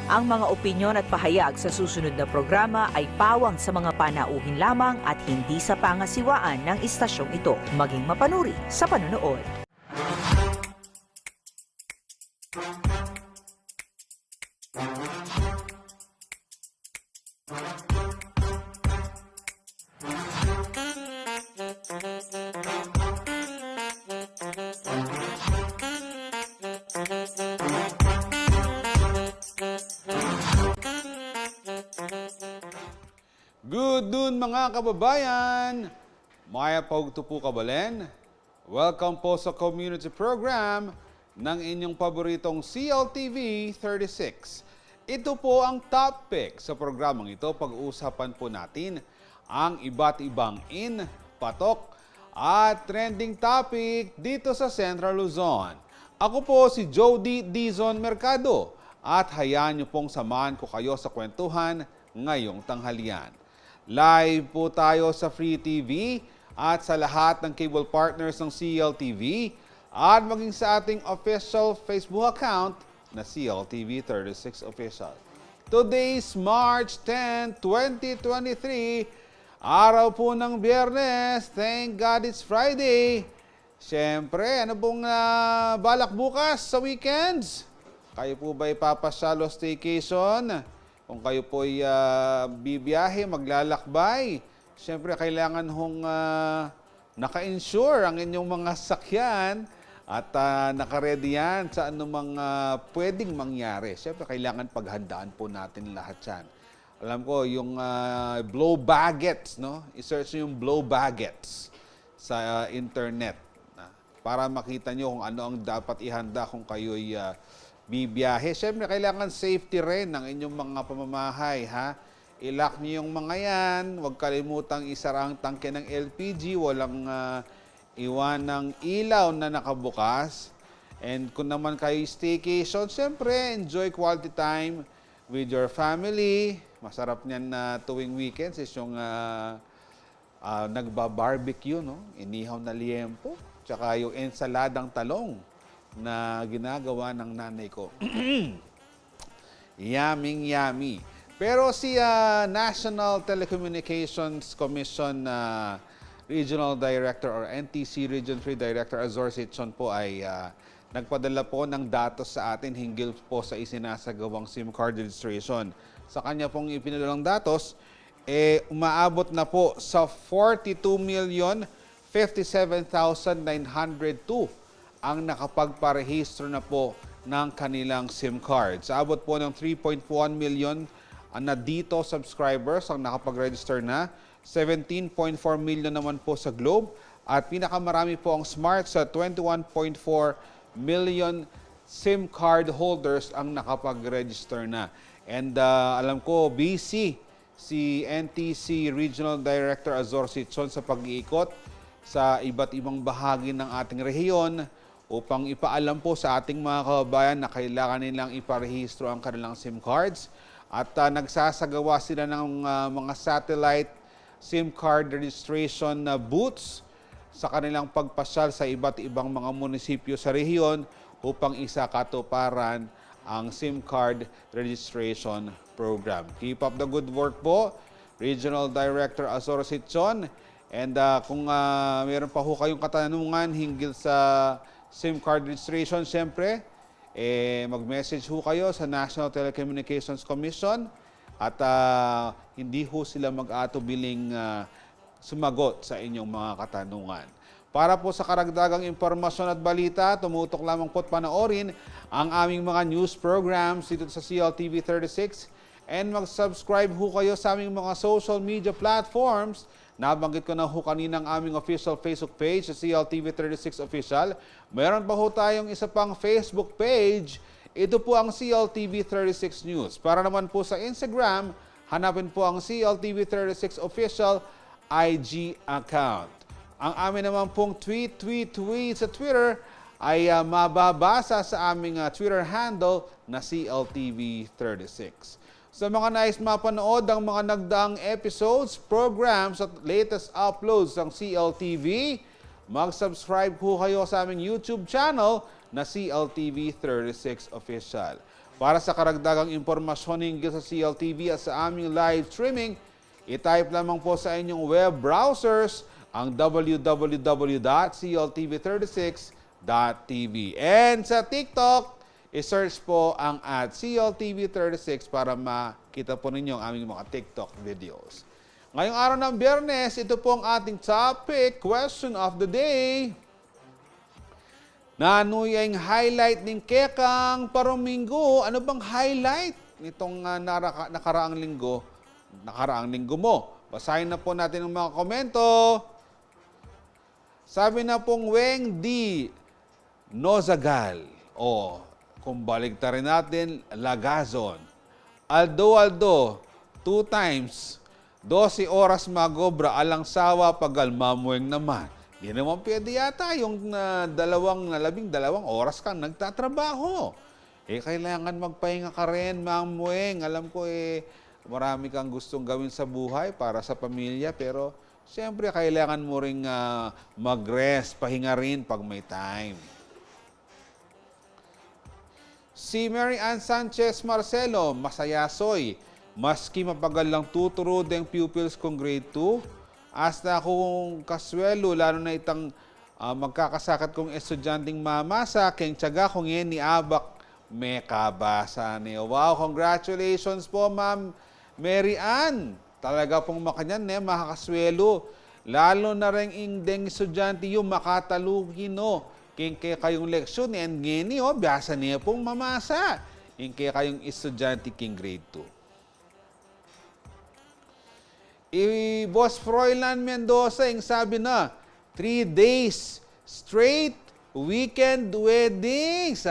Ang mga opinyon at pahayag sa susunod na programa ay pawang sa mga panauhin lamang at hindi sa pangasiwaan ng istasyong ito. Maging mapanuri sa panonood. Good noon mga kababayan! Maya Paugto po Kabalen. Welcome po sa community program ng inyong paboritong CLTV 36. Ito po ang topic sa programang ito. Pag-uusapan po natin ang iba't ibang patok at trending topic dito sa Central Luzon. Ako po si Jody Dizon Mercado at hayaan niyo pong samahan ko kayo sa kwentuhan ngayong tanghalian. Live po tayo sa Free TV at sa lahat ng cable partners ng CLTV at maging sa ating official Facebook account na CLTV36 Official. Today's March 10, 2023, araw po ng Biyernes. Thank God it's Friday. Siyempre, ano pong balak bukas sa weekends? Kayo po ba'y papasyalo staycation? Kung kayo po'y bibiyahe, maglalakbay, siyempre kailangan hong naka-insure ang inyong mga sakyan at naka-ready yan sa anumang pwedeng mangyari. Siyempre kailangan paghandaan po natin lahat yan. Alam ko, yung blow baggets, no? I-search nyo yung blow baggets sa internet para makita nyo kung ano ang dapat ihanda kung kayo'y bibiyahe. Siyempre, kailangan safety rin ng inyong mga pamamahay, ha? I-lock nyo yung mga yan. Huwag kalimutang isara ang tangke ng LPG. Walang iwan ng ilaw na nakabukas. And kung naman kayo staycation, siyempre, enjoy quality time with your family. Masarap niyan na tuwing weekends is yung nagba-barbecue, no? Inihaw na liempo. Tsaka yung ensaladang talong na ginagawa ng nanay ko. Yummy, yummy. Pero si National Telecommunications Commission Regional Director or NTC Region 3 Director Azor Sitson po ay nagpadala po ng datos sa atin hinggil po sa isinasagawang SIM card registration. Sa kanya pong ipinadalang datos, umaabot na po sa 42,057,902 ang nakapagparehistro na po ng kanilang SIM card. Sa abot po ng 3.1 million na dito subscribers ang nakapag-register na, 17.4 million naman po sa Globe at pinakamarami po ang Smart sa 21.4 million SIM card holders ang nakapag-register na. And alam ko, busy si NTC Regional Director Azor Sitson sa pag-iikot sa iba't ibang bahagi ng ating rehiyon upang ipaalam po sa ating mga kababayan na kailangan nilang iparehistro ang kanilang SIM cards. At nagsasagawa sila ng mga satellite SIM card registration booths sa kanilang pagpasyal sa iba't ibang mga munisipyo sa rehiyon upang isakatuparan ang SIM card registration program. Keep up the good work po, Regional Director Azor Sitson. And kung meron pa ho kayong katanungan hinggil sa SIM card registration, siyempre, mag-message ho kayo sa National Telecommunications Commission at hindi ho sila mag-atubiling sumagot sa inyong mga katanungan. Para po sa karagdagang impormasyon at balita, tumutok lamang po't panoorin ang aming mga news programs dito sa CLTV 36 and mag-subscribe ho kayo sa aming mga social media platforms. Nabanggit ko na ho kanina ang aming official Facebook page sa CLTV 36 Official. Meron pa ho tayong isa pang Facebook page. Ito po ang CLTV 36 News. Para naman po sa Instagram, hanapin po ang CLTV 36 Official IG account. Ang amin naman pong tweet sa Twitter ay mababasa sa aming Twitter handle na CLTV36. Sa mga nais mapanood ang mga nagdaang episodes, programs at latest uploads ng CLTV, mag-subscribe po kayo sa aming YouTube channel na CLTV36 Official. Para sa karagdagang impormasyon hinggil sa CLTV at sa aming live streaming, i-type lamang po sa inyong web browsers ang www.cltv36.tv. And sa TikTok, i-search po ang @CLTV36 para makita po ninyo ang aming mga TikTok videos. Ngayong araw ng Biyernes, ito po ang ating topic, question of the day. Nanuyang highlight ng Kekang Paromingo. Ano bang highlight nitong nakaraang linggo mo? Basahin na po natin ang mga komento. Sabi na pong Weng D. Nozagal. Kung baligtarin natin, Lagazon. Aldo, 2 times. 12 oras magobra, alang sawa, pagalmamueng naman. Di naman pwede yata yung 12 oras kang nagtatrabaho. Kailangan magpahinga ka rin, Ma'am Mueng. Alam ko marami kang gustong gawin sa buhay para sa pamilya, pero siyempre kailangan mo ring mag-rest, pahinga rin pag may time. Si Mary Ann Sanchez Marcelo, masayasoy. Maski mapagal lang tuturo deng pupils kong grade 2, hasta akong kaswelo, lalo na itang magkakasakat kong estudyanteng mamasa, keng tiyaga kong yan ni Abak may kabasa niyo. Wow, congratulations po, Ma'am Mary Ann. Talaga pong makanyan, makakaswelo. Lalo na rin indeng estudyante yung makataluhin, no. Kaya kayong leksyon, and ngeni, biyasa niya pong mamasa. Kaya kayong estudyante king grade 2. Boss Froilan Mendoza, yung sabi na, 3 days straight weekend weddings.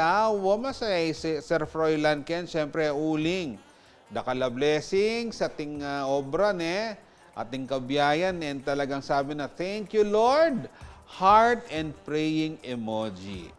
Masaya Sir Froilan Ken, syempre uling. Dakala blessing sa ating obra, ating kabiyayan, and talagang sabi na, thank you Lord. Heart and praying emoji.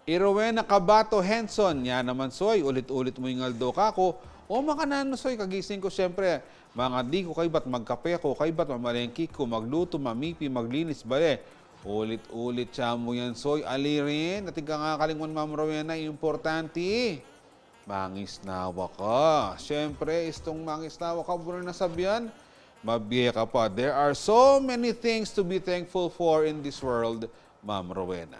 Irowena Cabato Henson, yan naman soy, ulit-ulit mo yung aldo kako. O makanan soy, kagising ko siyempre, mga di ko kay ba't magkape ko, kay ba't mamalengki ko, magluto, mamipi, maglinis, bale. Ulit-ulit siya mo yan soy, alirin, at ika nga kalingon Ma'am Rowena, importante. Mangisnawa ka. Siyempre, istong mangisnawa ka, buwan na sabihan, mabiya ka pa. There are so many things to be thankful for in this world, Ma'am Rowena.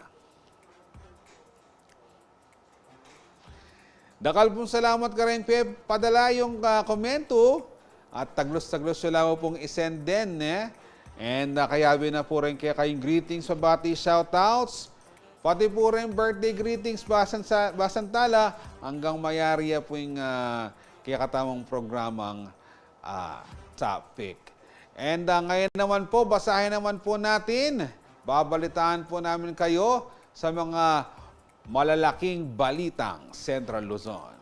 Dakal pong salamat ka rin, Pep. Padala yung komento at taglos-taglos sila mo pong isend din. And kayabi na po rin kayong greetings, pabati, shoutouts. Pati po rin birthday greetings, basantala, hanggang mayariya po yung kaya katamang programang topic. And ngayon naman po, basahin naman po natin, babalitaan po namin kayo sa mga malalaking balitang Central Luzon.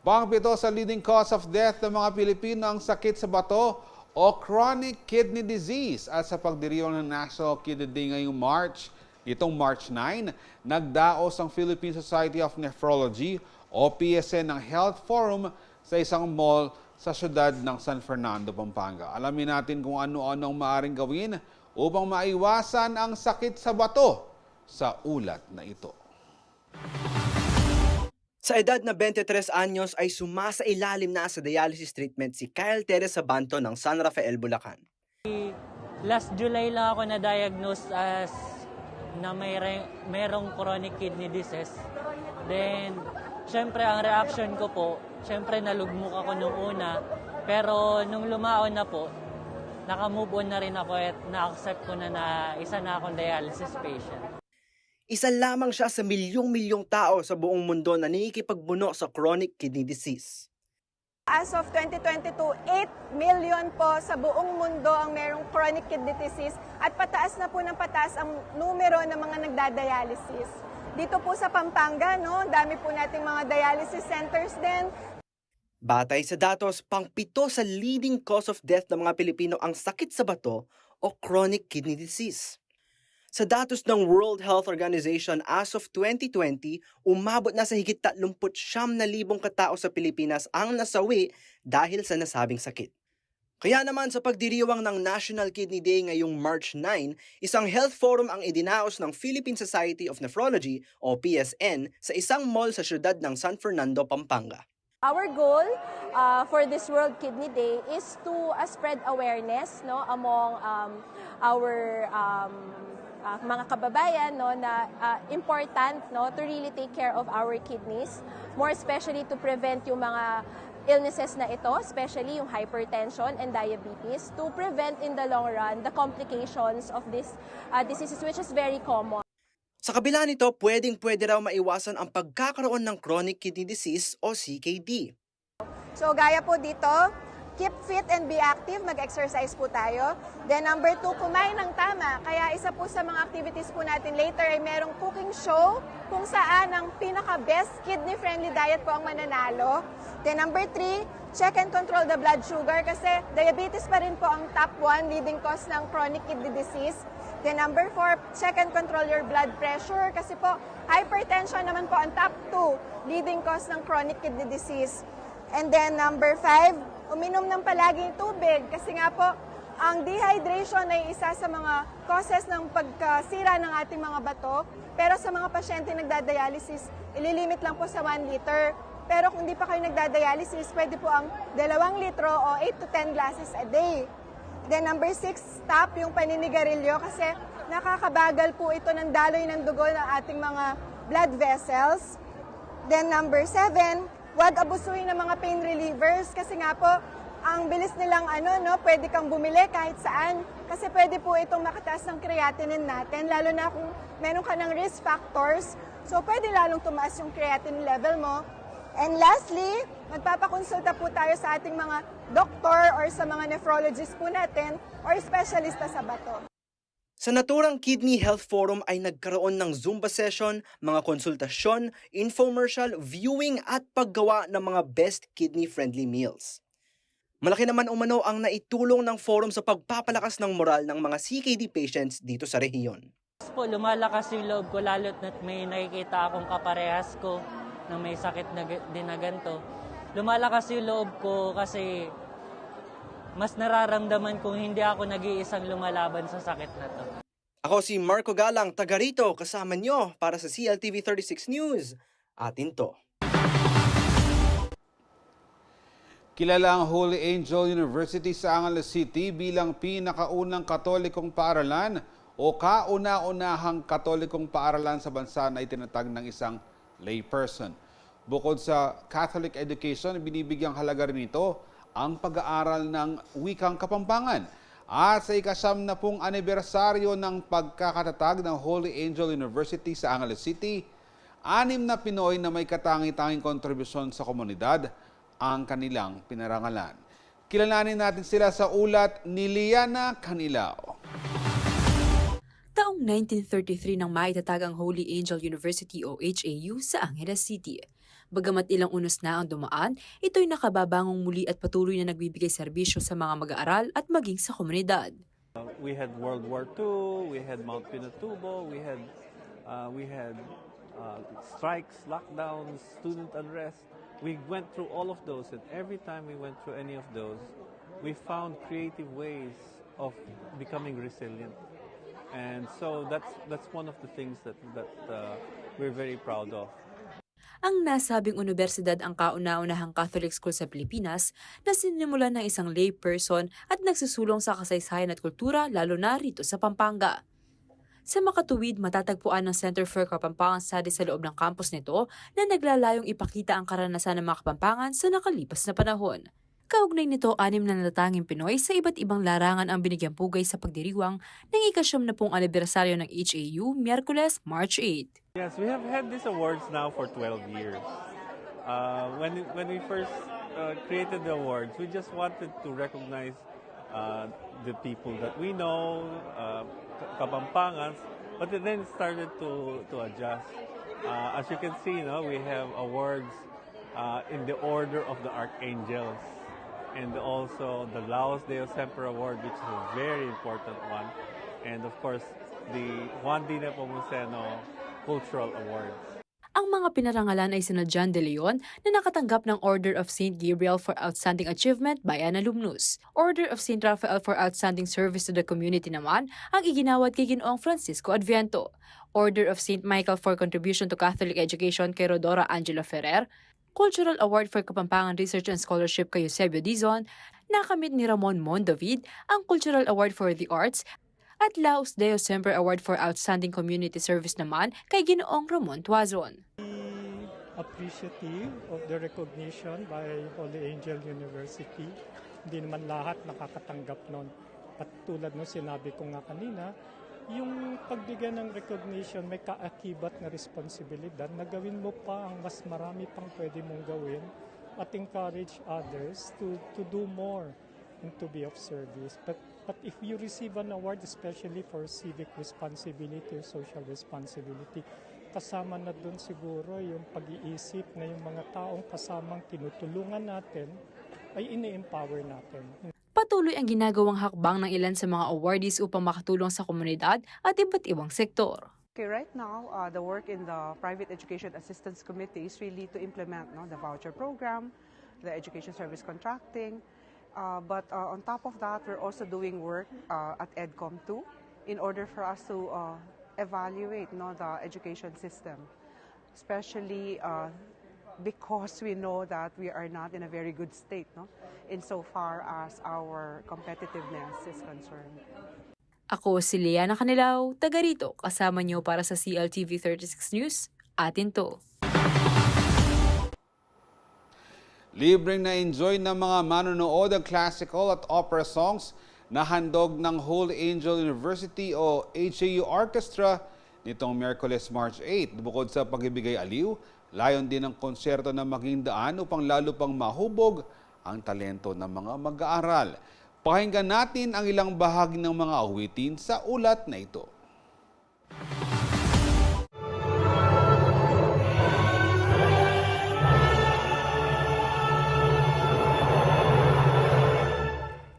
Pang-7 sa leading cause of death ng mga Pilipino ang sakit sa bato o chronic kidney disease. At sa pagdiriwang ng National Kidney Day ngayong itong March 9, nagdaos ang Philippine Society of Nephrology o PSN ng Health Forum sa isang mall sa syudad ng San Fernando, Pampanga. Alamin natin kung ano-ano ang maaaring gawin upang maiwasan ang sakit sa bato sa ulat na ito. Sa edad na 23 anyos ay sumasailalim na sa dialysis treatment si Kyle Teres Sabanto ng San Rafael, Bulacan. Last July lang ako na-diagnose as na mayroong chronic kidney disease. Then, syempre ang reaction ko po, syempre nalugmok ako nung una, pero nung lumaon na po, naka-move on na rin ako at na-accept ko na isa na akong dialysis patient. Isa lamang siya sa milyong-milyong tao sa buong mundo na nakikipagbuno sa chronic kidney disease. As of 2022, 8 million po sa buong mundo ang merong chronic kidney disease at pataas na po ng pataas ang numero ng mga nagdadialysis. Dito po sa Pampanga, dami po nating mga dialysis centers din. Batay sa datos, pang-7 sa leading cause of death ng mga Pilipino ang sakit sa bato o chronic kidney disease. Sa datos ng World Health Organization as of 2020, umabot na sa higit 39,000 katao sa Pilipinas ang nasawi dahil sa nasabing sakit. Kaya naman sa pagdiriwang ng National Kidney Day ngayong March 9, isang health forum ang idinaos ng Philippine Society of Nephrology o PSN sa isang mall sa siyudad ng San Fernando, Pampanga. Our goal for this World Kidney Day is to spread awareness among our mga kababayan na important to really take care of our kidneys, more especially to prevent yung mga illnesses na ito, especially yung hypertension and diabetes, to prevent in the long run the complications of these diseases, which is very common. Sa kabila nito, pwede raw maiwasan ang pagkakaroon ng chronic kidney disease o CKD. So gaya po dito, keep fit and be active, mag-exercise po tayo. Then number 2, kumain ng tama. Kaya isa po sa mga activities po natin later ay merong cooking show kung saan ang pinaka-best kidney-friendly diet po ang mananalo. Then number 3, check and control the blood sugar kasi diabetes pa rin po ang top 1 leading cause ng chronic kidney disease. Then number 4, check and control your blood pressure kasi po hypertension naman po ang top 2 leading cause ng chronic kidney disease. And then number 5, uminom ng palaging tubig kasi nga po Ang dehydration ay isa sa mga causes ng pagkasira ng ating mga bato. Pero sa mga pasyente nagdadialysis, ililimit lang po sa 1 liter. Pero kung di pa kayo nagdadialysis, pwede po ang 2 litro o 8 to 10 glasses a day. Then number 6, stop yung paninigarilyo kasi nakakabagal po ito ng daloy ng dugo ng ating mga blood vessels. Then number 7, huwag abusuhin ng mga pain relievers kasi nga po, ang bilis nilang pwede kang bumili kahit saan. Kasi pwede po itong makataas ng creatinine natin, lalo na kung meron ka ng risk factors. So pwede lalong tumaas yung creatinine level mo. And lastly, magpapakonsulta po tayo sa ating mga doktor or sa mga nephrologist po natin or specialista sa bato. Sa naturang Kidney Health Forum ay nagkaroon ng Zumba session, mga konsultasyon, infomercial, viewing at paggawa ng mga best kidney-friendly meals. Malaki naman umano ang naitulong ng forum sa pagpapalakas ng moral ng mga CKD patients dito sa rehiyon. Po, lumalakas yung loob ko lalo't na may nakikita akong kaparehas ko na may sakit din na ganito. Lumalakas yung loob ko kasi mas nararamdaman kung hindi ako nag-iisang lumalaban sa sakit na to. Ako si Marco Galang, taga rito, kasama nyo para sa CLTV 36 News. Atin to. Kilala ang Holy Angel University sa Angeles City bilang pinakaunang katolikong paaralan o kauna-unahang katolikong paaralan sa bansa na itinatag ng isang layperson. Bukod sa Catholic education, binibigyang halaga rin ito ang pag-aaral ng wikang Kapampangan. At sa ika-90 anibersaryo ng pagkakatatag ng Holy Angel University sa Angeles City, 6 na Pinoy na may katangi-tanging kontribusyon sa komunidad ang kanilang pinarangalan. Kilalanin natin sila sa ulat ni Liana Canilao. Taong 1933 nang maitatag ang Holy Angel University o HAU sa Angeles City. Bagamat ilang unos na ang dumaan, ito'y nakababangong muli at patuloy na nagbibigay serbisyo sa mga mag-aaral at maging sa komunidad. We had World War II, we had Mount Pinatubo, we had strikes, lockdowns, student unrest. We went through all of those, and every time we went through any of those, we found creative ways of becoming resilient. And so that's one of the things that we're very proud of. Ang nasabing universidad ang kauna-unahang Catholic school sa Pilipinas na sinimulan ng isang lay person at nagsusulong sa kasaysayan at kultura lalo na rito sa Pampanga. Sa makatuwid, matatagpuan ng Center for Kapampangan Studies sa loob ng campus nito na naglalayong ipakita ang karanasan ng mga Kapampangan sa nakalipas na panahon. Kaugnay nito, 6 na natatanging Pinoy sa iba't ibang larangan ang binigyang pugay sa pagdiriwang ng ika-90 anibersaryo ng HAU, Miyerkules, March 8. Yes, we have had these awards now for 12 years. When we first created the awards, we just wanted to recognize the people that we know, Kapampangans, but then it started to adjust. As you can see, we have awards in the Order of the Archangels, and also the Laos Deus Semper Award, which is a very important one, and of course the Juan D. Nepomuceno Cultural Awards. Ang mga pinarangalan ay sina John De Leon na nakatanggap ng Order of St. Gabriel for Outstanding Achievement by an Alumnus. Order of St. Raphael for Outstanding Service to the Community naman ang iginawad kay Ginoong Francisco Adviento. Order of St. Michael for Contribution to Catholic Education kay Rodora Angela Ferrer. Cultural Award for Kapampangan Research and Scholarship kay Eusebio Dizon. Nakamit ni Ramon Mondavid ang Cultural Award for the Arts. At Laos Deus Semper Award for Outstanding Community Service naman kay Ginoong Ramon Tuazon. Appreciative of the recognition by Holy Angel University. Hindi naman lahat nakakatanggap nun. At tulad ng sinabi ko nga kanina, yung pagbigyan ng recognition may kaakibat na responsibilidad na gawin mo pa ang mas marami pang pwede mong gawin at encourage others to do more and to be of service. But if you receive an award, especially for civic responsibility or social responsibility, kasama na dun siguro yung pag-iisip na yung mga taong kasamang tinutulungan natin ay ini-empower natin. Patuloy ang ginagawang hakbang ng ilan sa mga awardees upang makatulong sa komunidad at iba't ibang sektor. Okay, right now, the work in the Private Education Assistance Committee is really to implement the voucher program, the education service contracting, But on top of that, we're also doing work at EDCOM 2 in order for us to evaluate the education system, especially because we know that we are not in a very good state insofar as our competitiveness is concerned. Ako si Liana Canilaw, taga rito, kasama niyo para sa CLTV 36 News. Atin to. Libreng na-enjoy ng mga manonood ang classical at opera songs na handog ng Holy Angel University o HAU Orchestra nitong Miyerkules, March 8. Bukod sa pagbibigay aliw, layon din ng konserto na maging daan upang lalo pang mahubog ang talento ng mga mag-aaral. Pakinggan natin ang ilang bahagi ng mga awitin sa ulat na ito.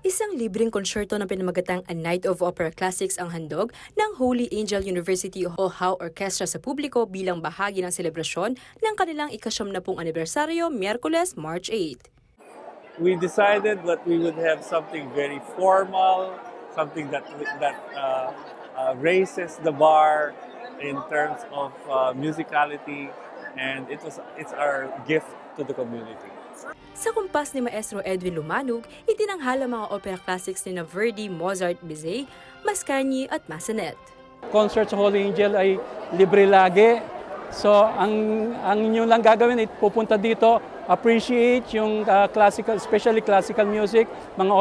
Isang libreng konsyerto na pinamagatang A Night of Opera Classics ang handog ng Holy Angel University o HAU Orchestra sa publiko bilang bahagi ng selebrasyon ng kanilang ika-70 anibersaryo, Miyerkules, March 8. We decided that we would have something very formal, something that raises the bar in terms of musicality, and it's our gift to the community. Sa kumpas ni Maestro Edwin Lumanog, itinanghal ang mga opera classics ni Verdi, Mozart, Bizet, Mascagni at Massenet. Concert sa Holy Angel ay libre lagi. So ang inyo lang gagawin ay pupunta dito, appreciate yung classical, especially classical music, mga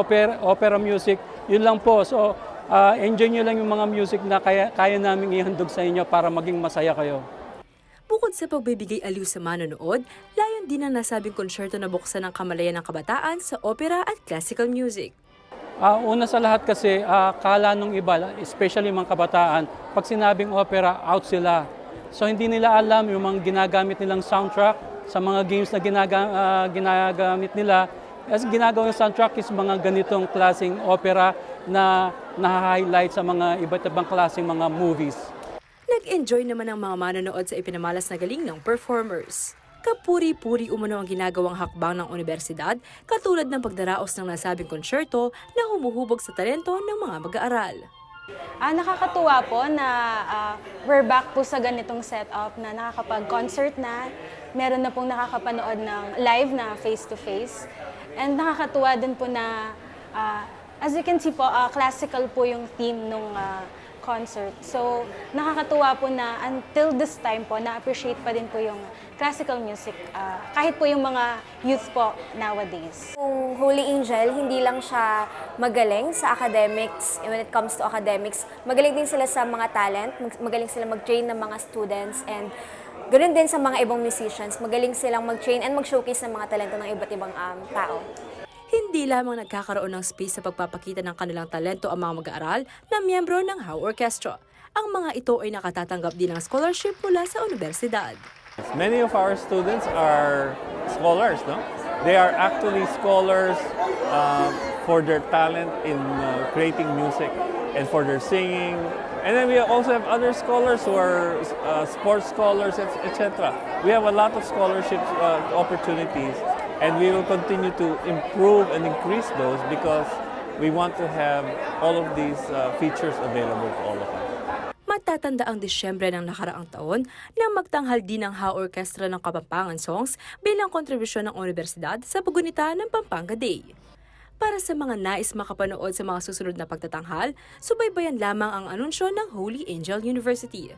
opera music, yun lang po. So enjoy nyo lang yung mga music na kaya namin ihandog sa inyo para maging masaya kayo. Bukod sa pagbibigay aliw sa manonood, layon din ang nasabing konsyerto na buksan ng kamalayan ng kabataan sa opera at classical music. Una sa lahat kasi, kala nung iba, especially mga kabataan, pag sinabing opera, out sila. So hindi nila alam yung mga ginagamit nilang soundtrack sa mga games na ginagamit nila. As ginagawang soundtrack is mga ganitong klaseng opera na na-highlight sa mga iba't ibang klaseng mga movies. Nag-enjoy naman ang mga manonood sa ipinamalas na galing ng performers. Kapuri-puri umano ang ginagawang hakbang ng universidad, katulad ng pagdaraos ng nasabing konsyerto na humuhubog sa talento ng mga mag-aaral. Nakakatuwa po na we're back po sa ganitong setup na nakakapag-concert na, meron na pong nakakapanood ng live na face-to-face. And nakakatuwa din po na, as you can see po, classical po yung theme nung concert. So, nakakatuwa po na until this time po, na-appreciate pa din po yung classical music, kahit po yung mga youth po nowadays. Yung Holy Angel, hindi lang siya magaling sa academics, when it comes to academics, magaling din sila sa mga talent, magaling sila mag-train ng mga students, and ganoon din sa mga ibang musicians, magaling silang mag-train and mag-showcase ng mga talento ng iba't ibang tao. Hindi lamang nagkakaroon ng space sa pagpapakita ng kanilang talento ang mga mag-aaral na miyembro ng HAU Orchestra. Ang mga ito ay nakatatanggap din ng scholarship mula sa universidad. Many of our students are scholars, no? They are actually scholars for their talent in creating music and for their singing. And then we also have other scholars who are sports scholars, etc. We have a lot of scholarship opportunities, and we will continue to improve and increase those because we want to have all of these features available to all of us. Matatanda ang Disyembre ng nakaraang taon nang magtanghal din ng HAU Orchestra ng Kapampangan Songs bilang kontribusyon ng universidad sa pagunita ng Pampanga Day. Para sa mga nais makapanood sa mga susunod na pagtatanghal, subaybayan lamang ang anunsyo ng Holy Angel University.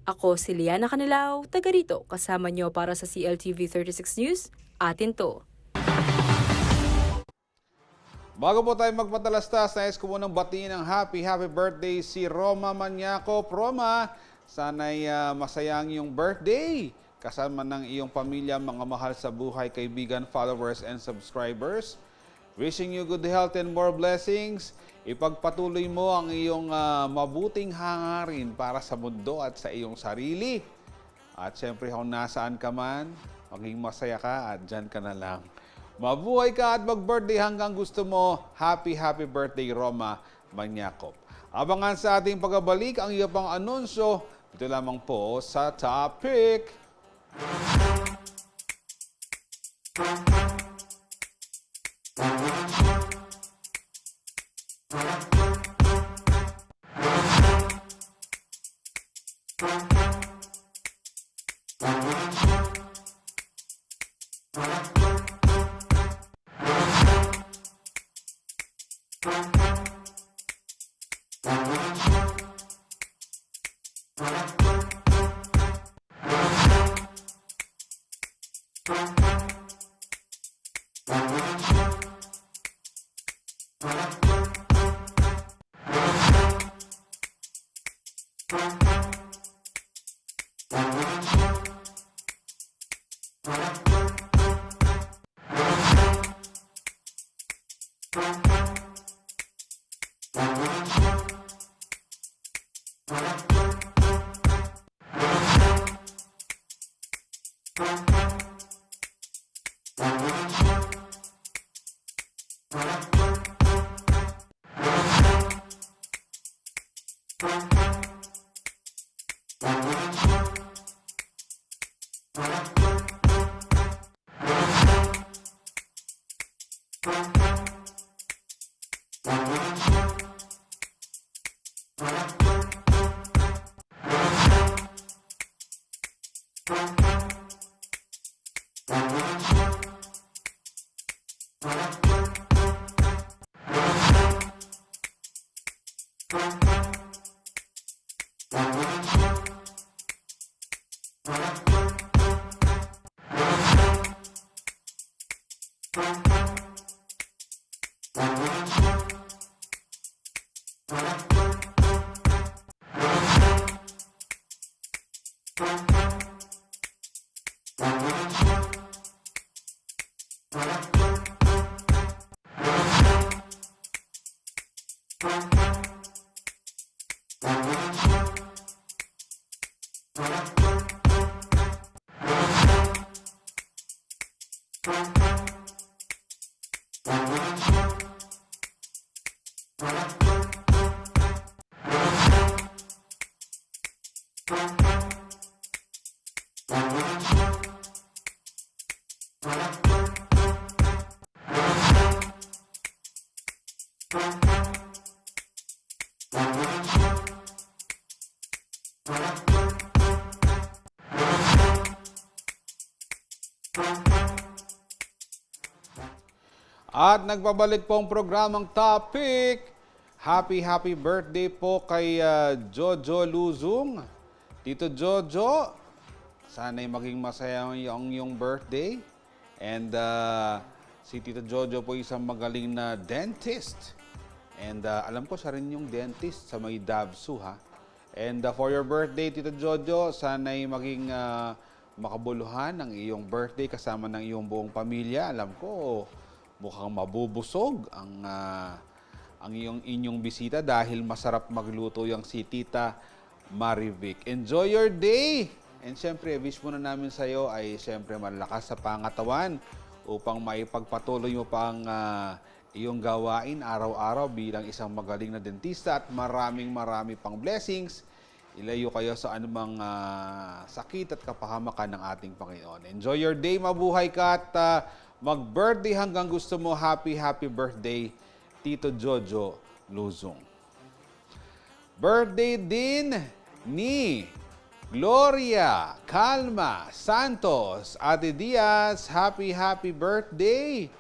Ako si Liana Canilaw, taga rito, kasama niyo para sa CLTV 36 News. Atin to. Bago po tayo magpatalastas, nais ko munang batiin ng happy birthday si Roma Maniaco. Roma, sana'y masayang iyong birthday. Kasama ng iyong pamilya, mga mahal sa buhay, kaibigan, followers, and subscribers. Wishing you good health and more blessings. Ipagpatuloy mo ang iyong mabuting hangarin para sa mundo at sa iyong sarili. At syempre, kung nasaan ka man, maging masaya ka at dyan ka na lang. Mabuhay ka at mag-birthday hanggang gusto mo. Happy birthday, Roma Maniaco. Abangan sa ating pagbabalik ang iyo pang anunsyo. Ito lamang po sa Topic. At nagbabalik po ang programang Topic. Happy birthday po kay Jojo Luzong. Tito Jojo, sana'y maging masaya ang iyong birthday. And si Tito Jojo po isang magaling na dentist. And alam ko siya rin yung dentist sa may Davsu, ha. And for your birthday, Tito Jojo, sana'y maging makabuluhan ang iyong birthday kasama ng iyong buong pamilya. Alam ko, mukhang mabubusog ang inyong bisita dahil masarap magluto yung si Tita Marivic. Enjoy your day! And syempre, wish muna namin sa iyo ay syempre malakas sa pangatawan upang maipagpatuloy mo pa ang iyong gawain araw-araw bilang isang magaling na dentista at marami pang blessings. Ilayo kayo sa anumang sakit at kapahamakan ng ating Panginoon. Enjoy your day, mabuhay ka at mag-birthday hanggang gusto mo. Happy birthday, Tito Jojo Luzong. Birthday din ni Gloria Calma Santos. Ate Diaz, happy birthday.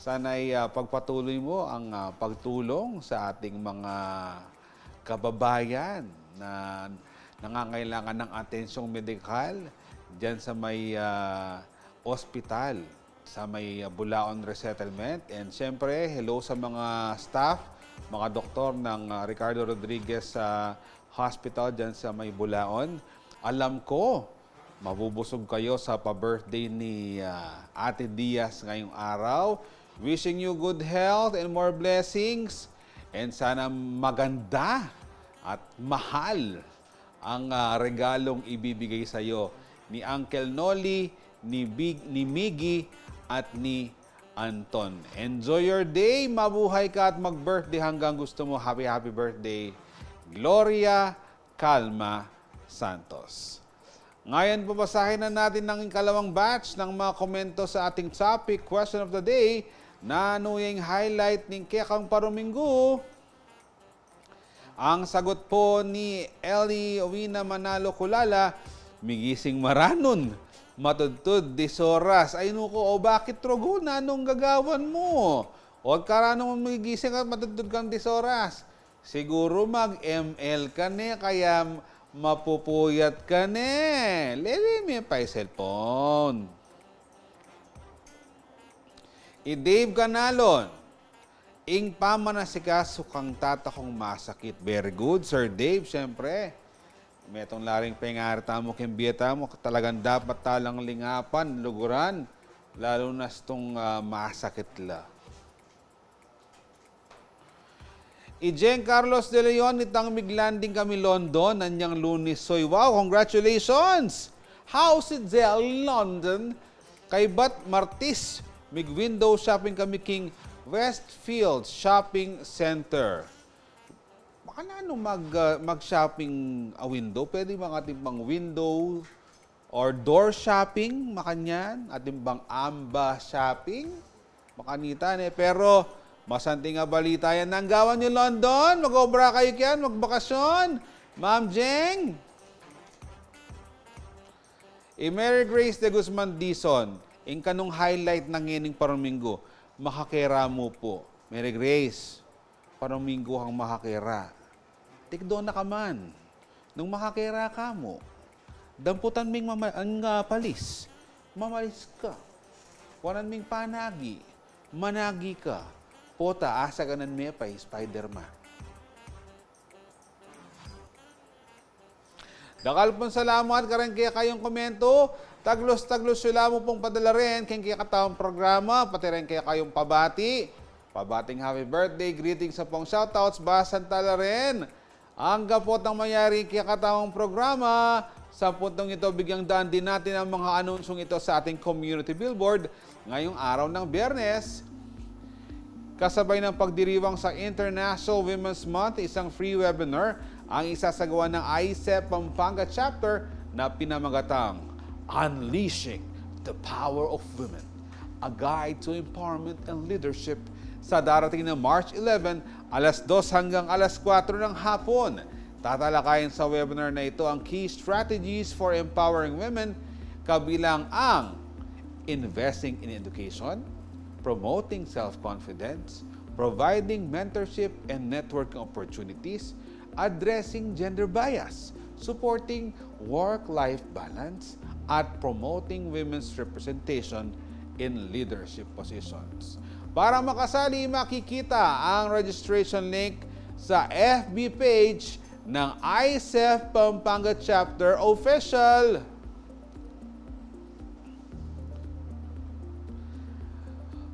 Sana'y pagpatuloy mo ang pagtulong sa ating mga kababayan na nangangailangan ng atensyong medikal diyan sa may ospital sa may Bulaon Resettlement. And siyempre, hello sa mga staff, mga doktor ng Ricardo Rodriguez Hospital dyan sa may Bulaon. Alam ko, mabubusog kayo sa pa-birthday ni Ate Diaz ngayong araw. Wishing you good health and more blessings. And sana maganda at mahal ang regalong ibibigay sa iyo ni Uncle Noli, ni Miggy, at ni Anton. Enjoy your day, mabuhay ka at mag-birthday hanggang gusto mo. Happy birthday, Gloria Calma Santos. Ngayon, babasahin na natin ng ikalawang batch ng mga komento sa ating topic, question of the day, na nuyeng highlight ng Kekang Paruminggu. Ang sagot po ni Ellie Owina Manalo Kulala, migising maranon, matudtud 10 oras. Ay nuko, o bakit trogo na anong gagawan mo? O karanong magigising at matudtud kang 10 oras. Siguro mag-ML ka ne, kaya mapupuyat ka ne. Lili mo pa yung cellphone. Dave Canalon, ing pamanasikaso kang tatakong masakit. Very good, Sir Dave, siyempre. Metong laring pengarita mo, kimbiyeta mo, talagang dapat talang lingapan, luguran, lalo na itong masakit la. Jen Carlos De Leon, itang miglanding kami London, anyang Lunis Soy. Wow, congratulations! How's it there, London? Kay Bat Martis, mig-window shopping kami king Westfield Shopping Center. Baka na ano mag-shopping a window? Pwede bang ating pang window or door shopping? Makanyan? Ating bang amba shopping? Makanita ne. Pero masanting nga balita yan. Nanggawan nyo London? Mag-obra kayo kyan? Magbakasyon? Ma'am Jeng? Mary Grace de Guzman Dizon, ing kanong highlight ng ngining Paromingo, makakera mo po. Mary Grace, Paromingo ang makakera. Tikdo na ka man. Nung makakera ka mo, damputan ming palis. Mamalis ka. Wanan ming panagi. Managi ka. Pota, asa ganan may pa, Spider-Man. Dakal pong salamat karon kaya kayong komento. Taglos-taglos sila mo pong padala rin kaya katawang programa, pati rin kaya kayong pabati. Pabating happy birthday, greetings sa pong shoutouts, basan tala rin. Ang gapot ng mayari kaya katawang programa, sa puntong ito bigyang daan din natin ang mga anunsyong ito sa ating community billboard ngayong araw ng Biyernes. Kasabay ng pagdiriwang sa International Women's Month, isang free webinar ang isasagawa ng ICEP Pampanga Chapter na pinamagatang Unleashing the Power of Women, a Guide to Empowerment and Leadership sa darating na March 11, alas 2 hanggang alas 4 ng hapon. Tatalakayin sa webinar na ito ang key strategies for empowering women, kabilang ang investing in education, promoting self-confidence, providing mentorship and networking opportunities, addressing gender bias, supporting work-life balance, at promoting women's representation in leadership positions. Para makasali, makikita ang registration link sa FB page ng ICEF Pampanga Chapter Official.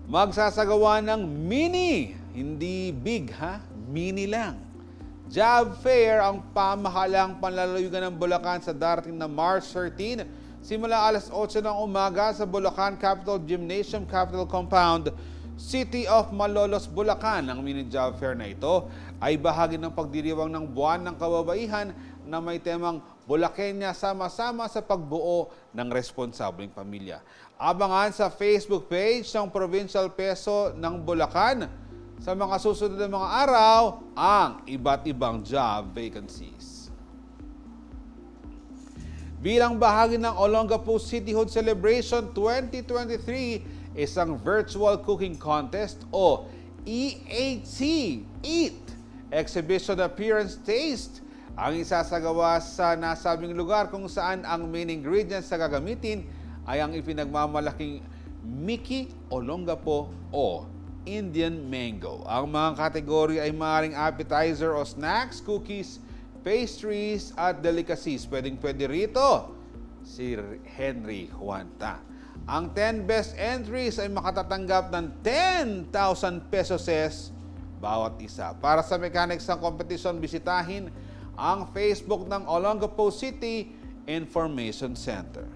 Magsasagawa ng mini, hindi big ha, mini lang. Job Fair ang pamahalang panlalawigan ng Bulacan sa darating na March 13, simula alas 8 ng umaga sa Bulacan Capital Gymnasium Capital Compound, City of Malolos, Bulacan. Ang mini job fair na ito ay bahagi ng pagdiriwang ng Buwan ng Kababaihan na may temang Bulacania sama-sama sa pagbuo ng responsableng pamilya. Abangan sa Facebook page ng Provincial Peso ng Bulacan sa mga susunod na mga araw ang iba't ibang job vacancies. Bilang bahagi ng Olongapo Cityhood Celebration 2023, isang virtual cooking contest o EAT, Exhibition Appearance Taste, ang isasagawa sa nasabing lugar kung saan ang main ingredients na gagamitin ay ang ipinagmamalaking Mickey Olongapo o Indian Mango. Ang mga kategory ay maaaring appetizer o snacks, cookies, pastries at delicacies. Pwede rito si Henry Juanta. Ang 10 best entries ay makatatanggap ng 10,000 pesos bawat isa. Para sa mechanics ng competition, bisitahin ang Facebook ng Olongapo City Information Center.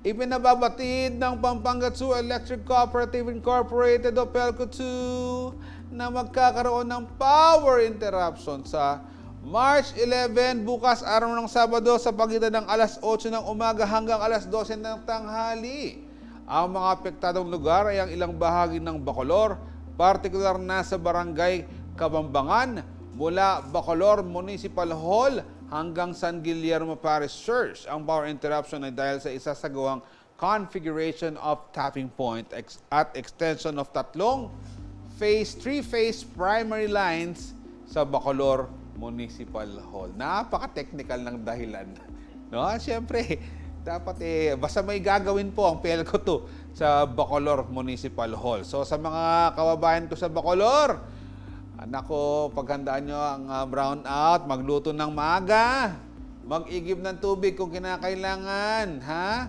Ipinababatid ng Pampanga 2 Electric Cooperative Incorporated o PELCO 2 na magkakaroon ng power interruption sa March 11, bukas araw ng Sabado sa pagitan ng alas 8 ng umaga hanggang alas 12 ng tanghali. Ang mga apektadong lugar ay ang ilang bahagi ng Bacolor, partikular na sa barangay Kabambangan mula Bacolor Municipal Hall hanggang San Guillermo Parish Church. Ang power interruption ay dahil sa isasagawang configuration of tapping point at extension of tatlong three-phase primary lines sa Bacolor Municipal Hall. Napaka-technical ng dahilan. No? Siyempre, dapat basta may gagawin po ang PLCO 2 sa Bacolor Municipal Hall. So sa mga kababayan ko sa Bacolor, nako, paghandaan nyo ang brown out, magluto ng maaga, mag-igib ng tubig kung kinakailangan, ha?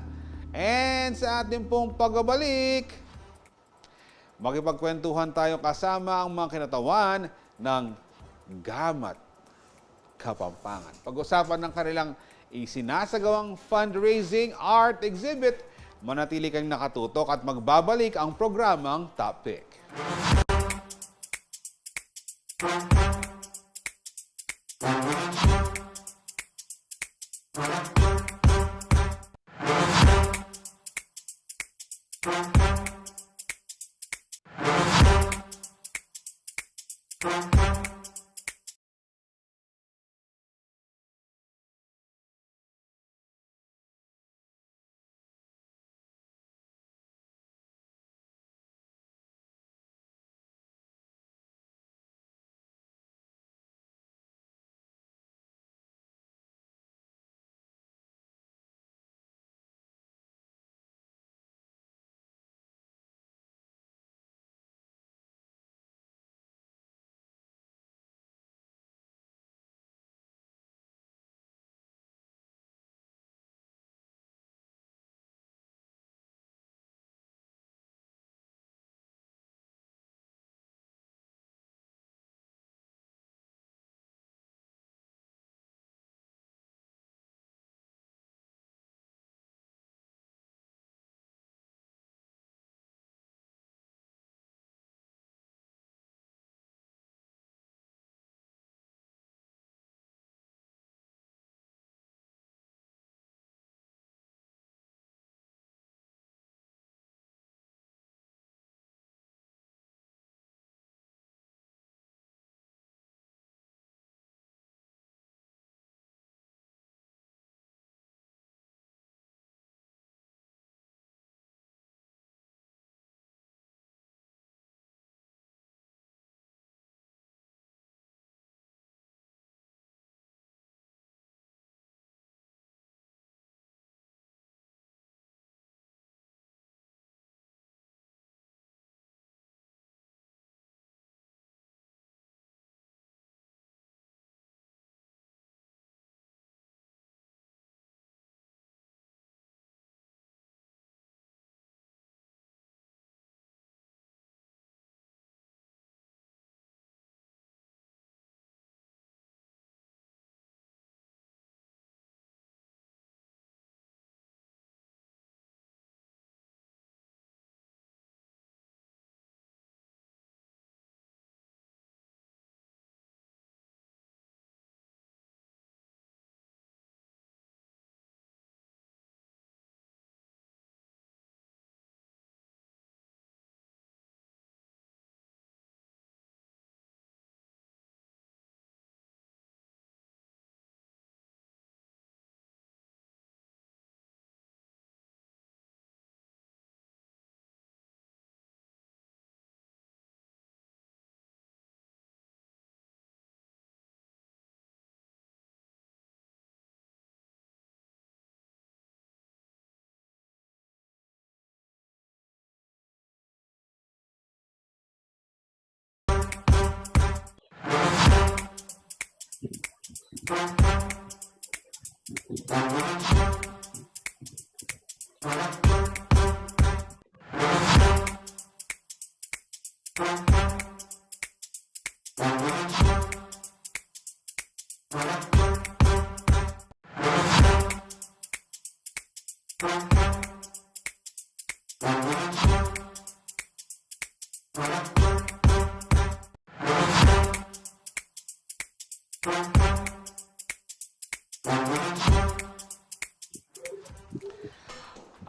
And sa ating pong pagbabalik, makipagkwentuhan tayo kasama ang mga kinatawan ng Gamat Kapampangan. Pag-usapan ng kanilang isinasagawang fundraising art exhibit, manatili kang nakatutok at magbabalik ang programang Top Pick.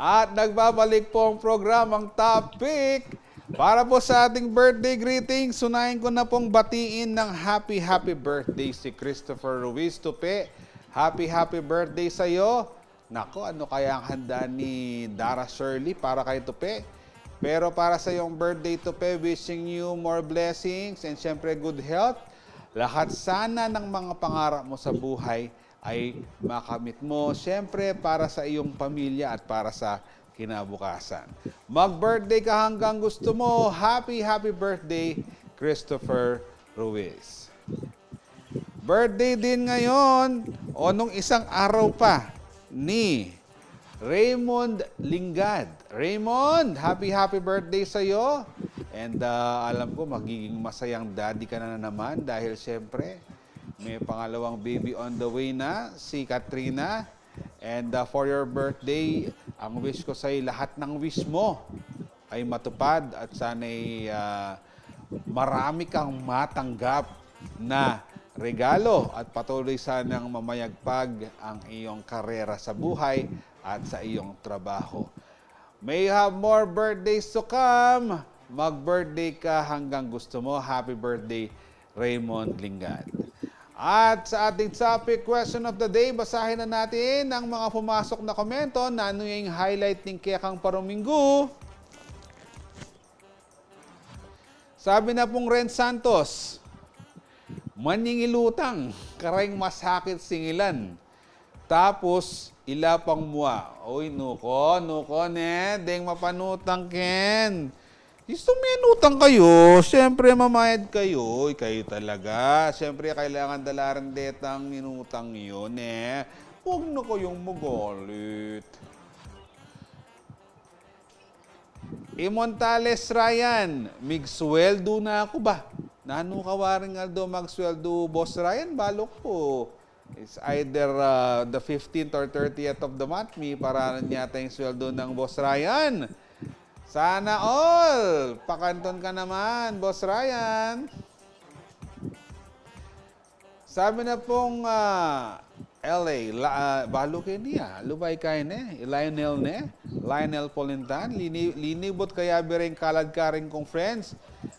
At nagbabalik po ang programang Top Pick Para po sa ating birthday greetings, sunahin ko na pong batiin ng happy birthday si Christopher Ruiz Tupe. Happy birthday sa iyo. Nako, ano kaya ang handa ni Dara Shirley para kay Tupe? Pero para sa iyong birthday Tupe, wishing you more blessings and syempre good health. Lahat sana ng mga pangarap mo sa buhay ay makamit mo. Syempre para sa iyong pamilya at para sa kinabukasan. Mag-birthday ka hanggang gusto mo. Happy birthday, Christopher Ruiz. Birthday din ngayon o nung isang araw pa ni Raymond Lingad. Raymond, happy birthday sa iyo. And alam ko magiging masayang daddy ka na naman dahil syempre may pangalawang baby on the way na, si Katrina. And for your birthday, ang wish ko sa iyo, lahat ng wish mo ay matupad at sana'y marami kang matanggap na regalo at patuloy sanang mamayagpag ang iyong karera sa buhay at sa iyong trabaho. May you have more birthdays to come. Mag-birthday ka hanggang gusto mo. Happy birthday, Raymond Lingad. At sa ating topic question of the day, basahin na natin ang mga pumasok na komento na ano yung highlight ng Kekang Parominggo. Sabi na pong Ren Santos, maningilutang, karayng masakit singilan. Tapos, ilapang muwa. Uy, nuko ne, deng mapanutang ken. Gusto menutang kayo, siyempre mamayad kayo, kayo talaga. Siyempre kailangan dalaran detang minutang yun eh. Huwag na kayong magalit. Montales Ryan, migsweldo na ako ba? Nano kawaring aldo magsweldo, Boss Ryan, balok po. It's either the 15th or 30th of the month, may paranan yata yung sweldo ng Boss Ryan. Sana all! Pakanton ka naman, Boss Ryan. Sabi na pong LA, balo kayo niya, lubay kayo ne, Lionel Polintan, linibot kaya bireng kalad ka rin kong friends.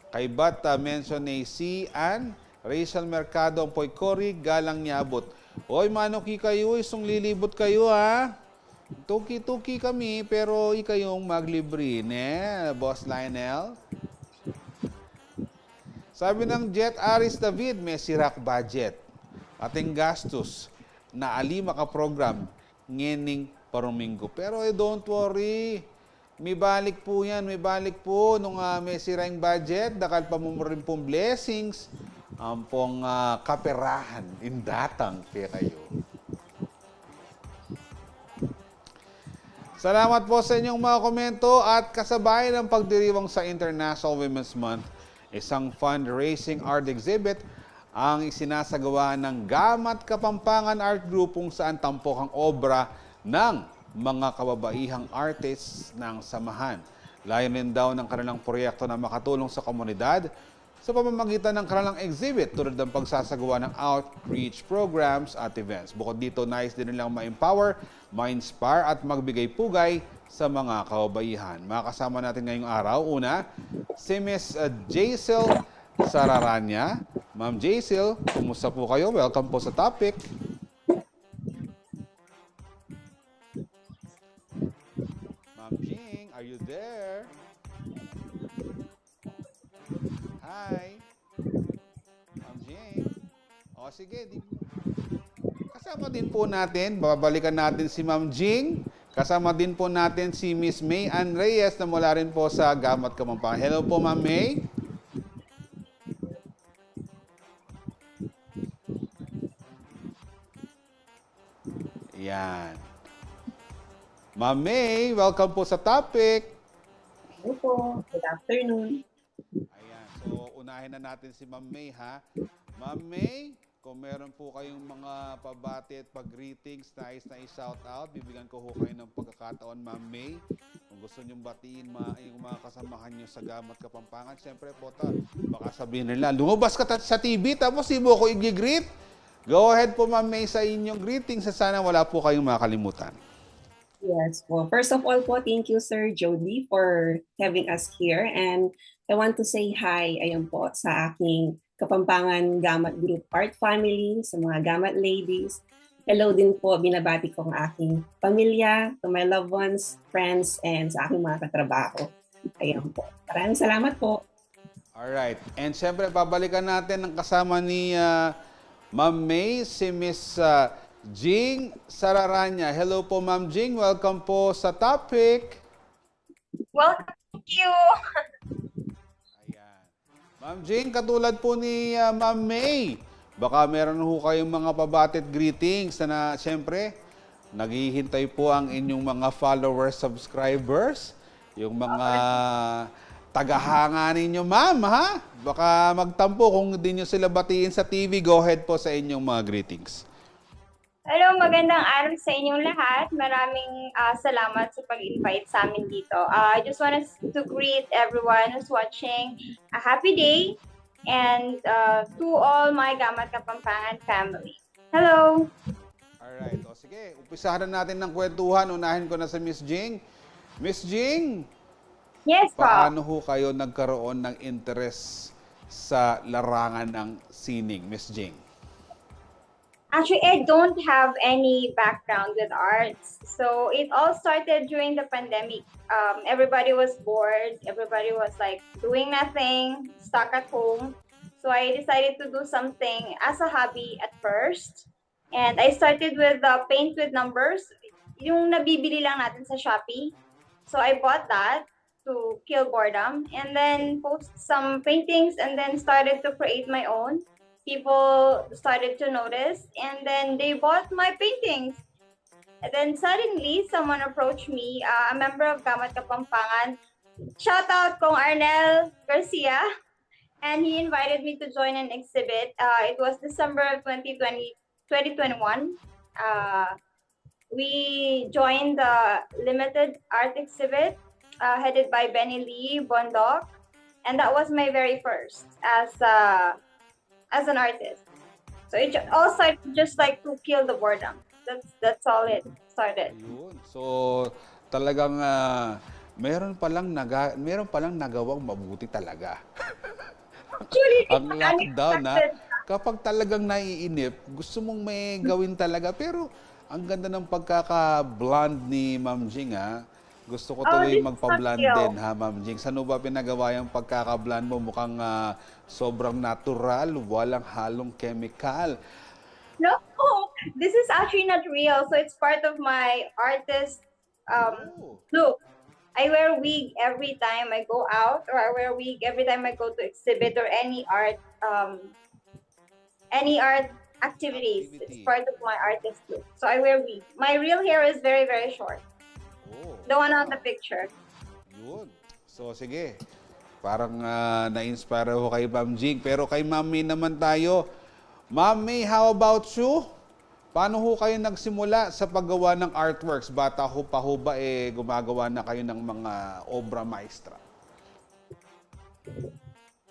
Kay Bat, mention ni si Ann, Rachel Mercado, ang poy Cory, galang niabot. Oy, manuki kayo, isong lilibot kayo ha. Tuki-tuki kami, pero ikayong maglibre, ne, Boss Lionel. Sabi ng Jet Aris David, may sirak budget. Ating gastos na alima ka program, ngening Parominggo. Pero don't worry, may balik po yan, may balik po nung may sirang budget, dakal pa mo rin pong blessings, ang pong kaperahan, indatang kaya kayo. Salamat po sa inyong mga komento at kasabay ng pagdiriwang sa International Women's Month, isang fundraising art exhibit ang isinasagawa ng Gamat Kapampangan Art Group kung saan tampok ang obra ng mga kababaihang artists ng samahan. Layunin daw ng kanilang proyekto na makatulong sa komunidad sa pamamagitan ng kanilang exhibit tulad ng pagsasagawa ng outreach programs at events. Bukod dito, nais din nilang ma-empower, ma-inspire at magbigay pugay sa mga kababaihan. Makasama natin ngayong araw, una, si Ms. Jaisel Sararanya. Ma'am Jaisel, kumusta po kayo? Welcome po sa topic. Ma'am Jing, are you there? Hi. Ma'am Jing. O sige, kasama din po natin, babalikan natin si Ma'am Jing. Kasama din po natin si Miss May Ann Reyes na mula rin po sa Gamat Kapampangan. Hello po, Ma'am May. Yan. Ma'am May, welcome po sa topic. Hello po. Good afternoon. Ayan. So, unahin na natin si Ma'am May, ha? Ma'am May, kung meron po kayong mga pabati at pag-greetings, nais na i-shout out, bibigyan ko ho kayo ng pagkakataon, Ma'am May. Kung gusto nyong batiin yung mga kasamahan nyo sa Gamat Kapampangan, siyempre po, baka sabihin nila, lumabas ka sa TV, tapos di mo ako i-greet. Go ahead po, Ma'am May, sa inyong greetings. Sana wala po kayong makalimutan. Yes po. First of all po, thank you Sir Jody for having us here. And I want to say hi, ayun po, sa aking Kapampangan Gamat Group Art Family, sa mga Gamat ladies. Hello din po, binabati ko ang aking pamilya, to my loved ones, friends, and sa aking mga katrabaho. Ayun po. Maraming salamat po. Alright. And syempre, babalikan natin ang kasama ni Ma'am May, si Miss Jing Sararanya. Hello po, Ma'am Jing. Welcome po sa topic. Welcome. Thank you. Ayan. Ma'am Jing, katulad po ni Ma'am May, baka meron ho kayong mga pabatit greetings na syempre, naghihintay po ang inyong mga followers, subscribers, yung mga tagahanga ninyo, ma'am, ha? Baka magtampo kung hindi nyo sila batiin sa TV. Go ahead po sa inyong mga greetings. Hello, magandang araw sa inyong lahat. Maraming salamat sa pag-invite sa amin dito. I just want to greet everyone who's watching a happy day and to all my Gamat Kapampangan family. Hello! Alright. O sige, umpisahan na natin ng kwentuhan. Unahin ko na sa Miss Jing. Miss Jing, yes, paano ho kayo nagkaroon ng interest sa larangan ng sining, Miss Jing? Actually, I don't have any background with arts. So it all started during the pandemic. Everybody was bored. Everybody was like doing nothing, stuck at home. So I decided to do something as a hobby at first. And I started with paint with numbers, yung nabibili lang natin sa Shopee. So I bought that to kill boredom and then post some paintings and then started to create my own. People started to notice and then they bought my paintings. And then suddenly someone approached me, a member of Gamat Kapampangan. Shout out Kong Arnel Garcia. And he invited me to join an exhibit. It was December of 2021. We joined the limited art exhibit headed by Benny Lee Bondok. And that was my very first as an artist. So it all started just like to kill the boredom. That's all it started. Yun. So talagang meron palang nagawang mabuti talaga. Actually, ang lockdown kapag talagang naiinip, gusto mong may gawin talaga. Pero ang ganda ng pagkaka-blonde ni Ma'am Jing, ha? Gusto ko tuloy magpa-blonde din, ha, Ma'am Jing? Saan ba pinagawa yung pagkaka-blonde mo? Mukhang sobrang natural, walang halong chemical. No, this is actually not real. So it's part of my artist look. I wear wig every time I go out, or I wear wig every time I go to exhibit or any art activities. It's part of my artist look. So I wear wig. My real hair is very, very short. The one on the picture. Yun. So, sige. Parang na-inspire ako kay Ma'am Jing. Pero kay Ma'am May naman tayo. Ma'am May, how about you? Paano ho kayo nagsimula sa paggawa ng artworks? Bata ho pa ho ba gumagawa na kayo ng mga obra maestra?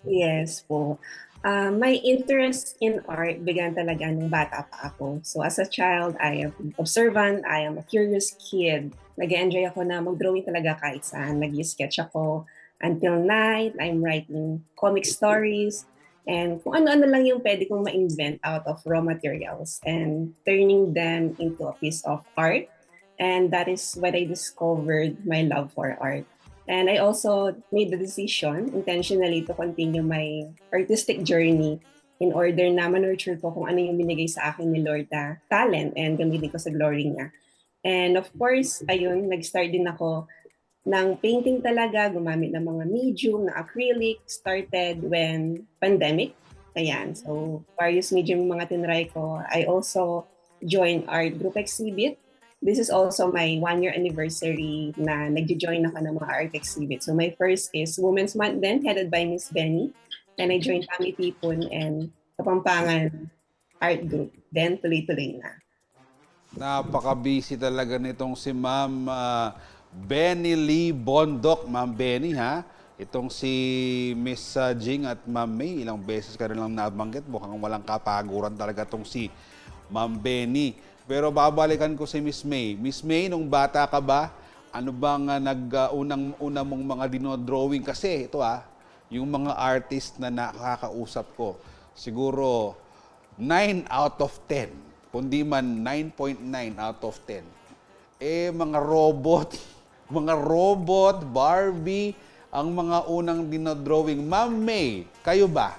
Yes po. My interest in art began talaga nung bata pa ako. So as a child, I am observant, I am a curious kid. Nag-enjoy ako na mag-drawing talaga kahit saan. Nag-sketch ako until night. I'm writing comic stories. And kung ano-ano lang yung pwede kong ma-invent out of raw materials and turning them into a piece of art. And that is when I discovered my love for art. And I also made the decision intentionally to continue my artistic journey in order na ma-nurture ko kung ano yung binigay sa akin ni Lord na talent and gamitin ko sa glory niya. And of course, ayun, nag-start din ako ng painting talaga, gumamit ng mga medium, na acrylic, started when pandemic. Ayan, so various medium yung mga tinry ko. I also joined art group exhibit. This is also my 1-year anniversary na nag-join ako ng mga art exhibit. So my first is Women's Month then, headed by Miss Benny. And I joined Kami Tipon and Kapampangan Art Group. Then tuloy-tuloy na. Napaka-busy talaga nitong si Ma'am Benny Lee Bondok. Ma'am Benny, ha? Itong si Miss Jing at Ma'am May, ilang beses ka rin lang nabanggit. Mukhang walang kapaguran talaga itong si Ma'am Benny. Pero babalikan ko si Miss May. Miss May, nung bata ka ba, ano bang unang-una mong mga dinodrawing? Kasi ito yung mga artist na nakakausap ko, siguro 9 out of 10, kundi man 9.9 out of 10. Mga robot, mga robot, Barbie, ang mga unang dinodrawing. Ma'am May, kayo ba?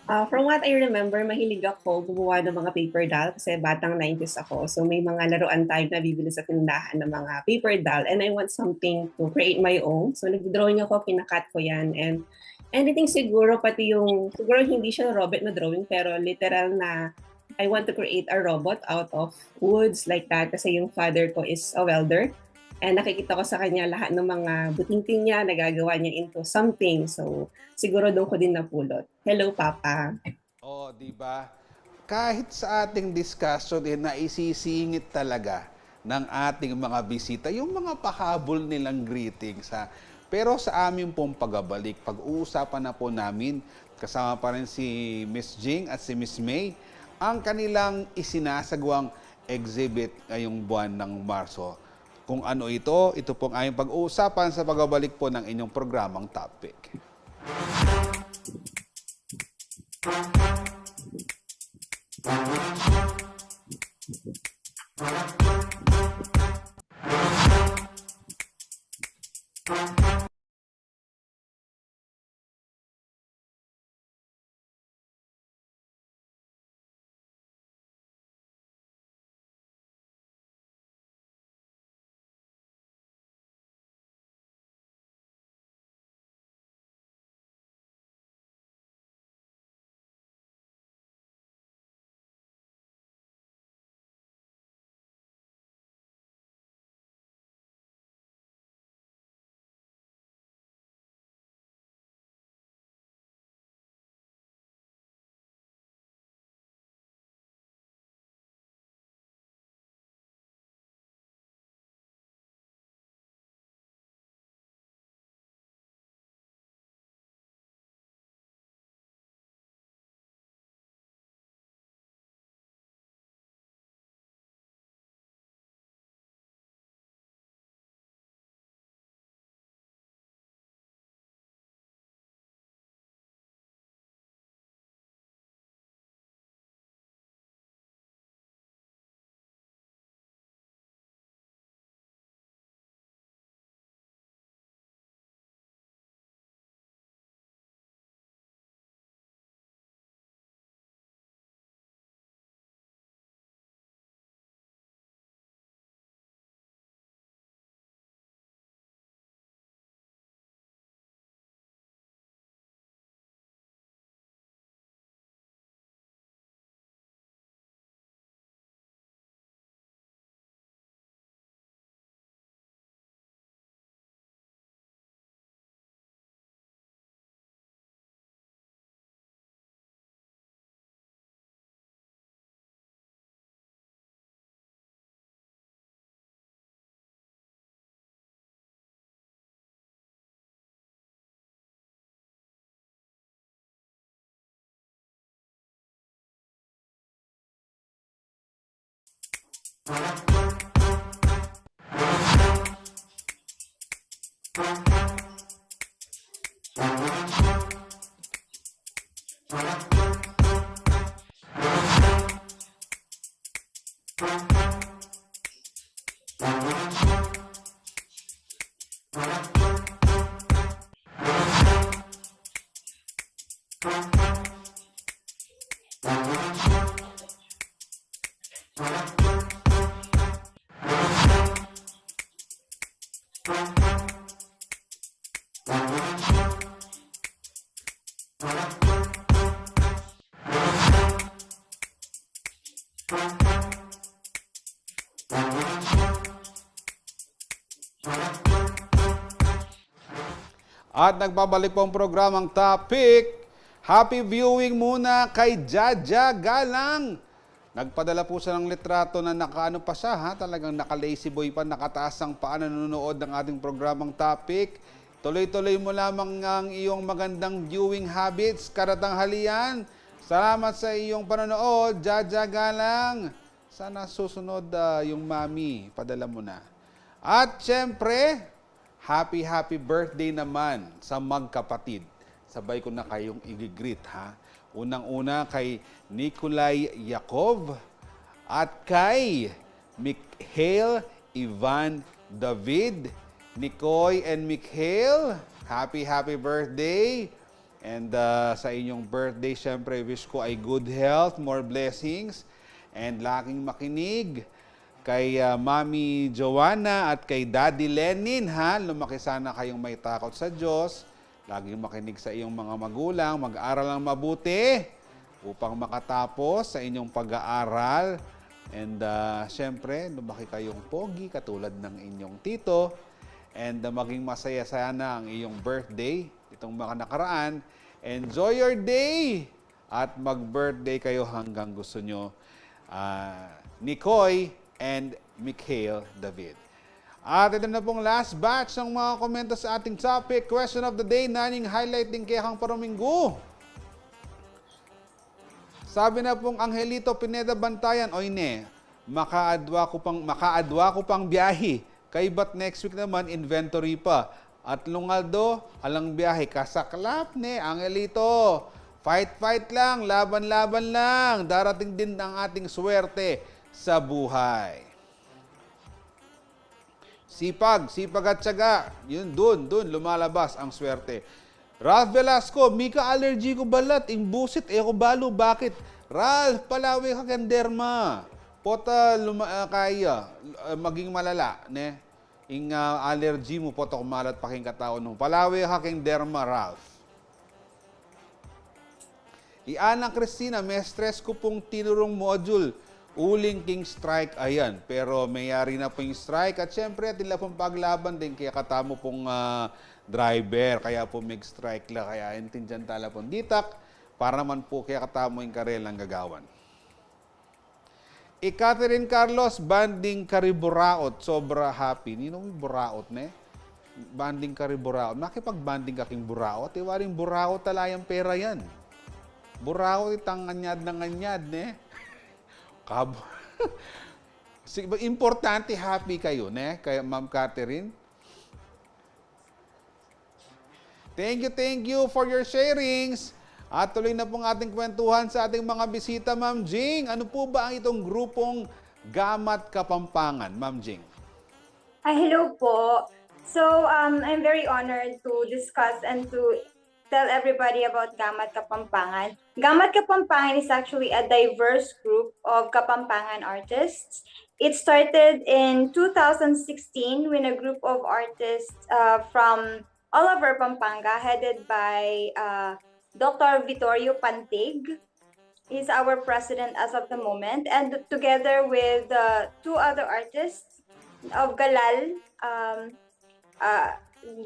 From what I remember, mahilig ako gumawa ng mga paper doll kasi batang 90s ako. So may mga laruan tayo na bibili sa tindahan ng mga paper doll and I want something to create my own. So nag-drawing ako, kinakat ko yan. And anything siguro, pati yung, siguro hindi siya robot na drawing pero literal na I want to create a robot out of woods like that kasi yung father ko is a welder. And nakikita ko sa kanya lahat ng mga butingting niya, nagagawa niya into something. So, siguro doon ko din napulot. Hello, Papa. Di ba? Kahit sa ating discussion, naisisingit talaga ng ating mga bisita, yung mga pahabol nilang greetings. Pero sa aming pong pagbabalik, pag-uusapan na po namin, kasama pa rin si Miss Jing at si Miss May, ang kanilang isinasagawang exhibit ngayong buwan ng Marso. Kung ano ito pong aming pag-uusapan sa pagbabalik po ng inyong programang Topic. At nagbabalik po ang programang Topic. Happy viewing muna kay Jaja Galang. Nagpadala po siya ng litrato na nakaano pa siya, talagang naka-lazy boy pa, nakataas ang paa, nanonood ng ating programang Topic. Tuloy-tuloy mo lamang ang iyong magandang viewing habits, karatanghalian. Salamat sa iyong panonood, Jaja Galang. Sana susunod yung mami, padala mo na. At syempre, happy birthday naman sa magkapatid. Sabay ko na kayong i-greet ha. Unang-una kay Nikolay Yakov at kay Mikhail Ivan David. Nikoy and Mikhail, happy birthday. And sa inyong birthday, syempre, wish ko ay good health, more blessings, and laking makinig. Kay Mami Joanna at kay Daddy Lenin, ha? Lumaki sana kayong may takot sa Diyos. Laging makinig sa iyong mga magulang, mag-aral ng mabuti upang makatapos sa inyong pag-aaral. And syempre, lumaki kayong pogi katulad ng inyong tito. And maging masaya sana ang iyong birthday, itong mga nakaraan. Enjoy your day! At mag-birthday kayo hanggang gusto nyo. Nikoy and Mikhail David. At ito na pong last batch ng mga komento sa ating topic. Question of the day, naning highlight din kay Kang Paromingo. Sabi na pong Angelito Pineda Bantayan, oy ne, makaadwa ko pang biyahe. Kay ba't next week naman, inventory pa. At Lungaldo, alang biyahe, kasaklap ne, Angelito. Fight lang, laban lang. Darating din ang ating swerte sa buhay. Sipag at tiyaga. Yun, dun, lumalabas ang swerte. Ralph Velasco, Mika allergy ko balat, imbusit, ko balo, bakit? Ralph, palawi ka kenderma. Pota kaya, maging malala, ne? Ing allergy mo, pota kumalat paking katao nung. Palawi ka kenderma, Ralph. Ianang Christina, may stress ko pong tinurong module. Uling king strike, ayan. Pero mayari na po yung strike. At syempre, tila pong paglaban din. Kaya katamo pong driver. Kaya po mag-strike la. Kaya intindihan tala pong ditak. Para naman po kaya katamo yung karelang gagawan. Catherine Carlos, banding kariburaot. Sobra happy. Nino may buraot, ne? Banding kariburaot. Makipag-banding kaking buraot. Iwaring buraot talayang pera yan. Buraot itang nganyad na nganyad, ne? Importante happy kayo, ne? Kaya Ma'am Catherine. Thank you for your sharings. At tuloy na pong ating kwentuhan sa ating mga bisita, Ma'am Jing. Ano po ba ang itong grupong Gamat Kapampangan, Ma'am Jing? Hello po. So, I'm very honored to discuss and to tell everybody about Gamat Kapampangan. Gamat Kapampangan is actually a diverse group of Kapampangan artists. It started in 2016 when a group of artists from all over Pampanga, headed by Dr. Vittorio Pantig. He's our president as of the moment, and together with two other artists of Galal,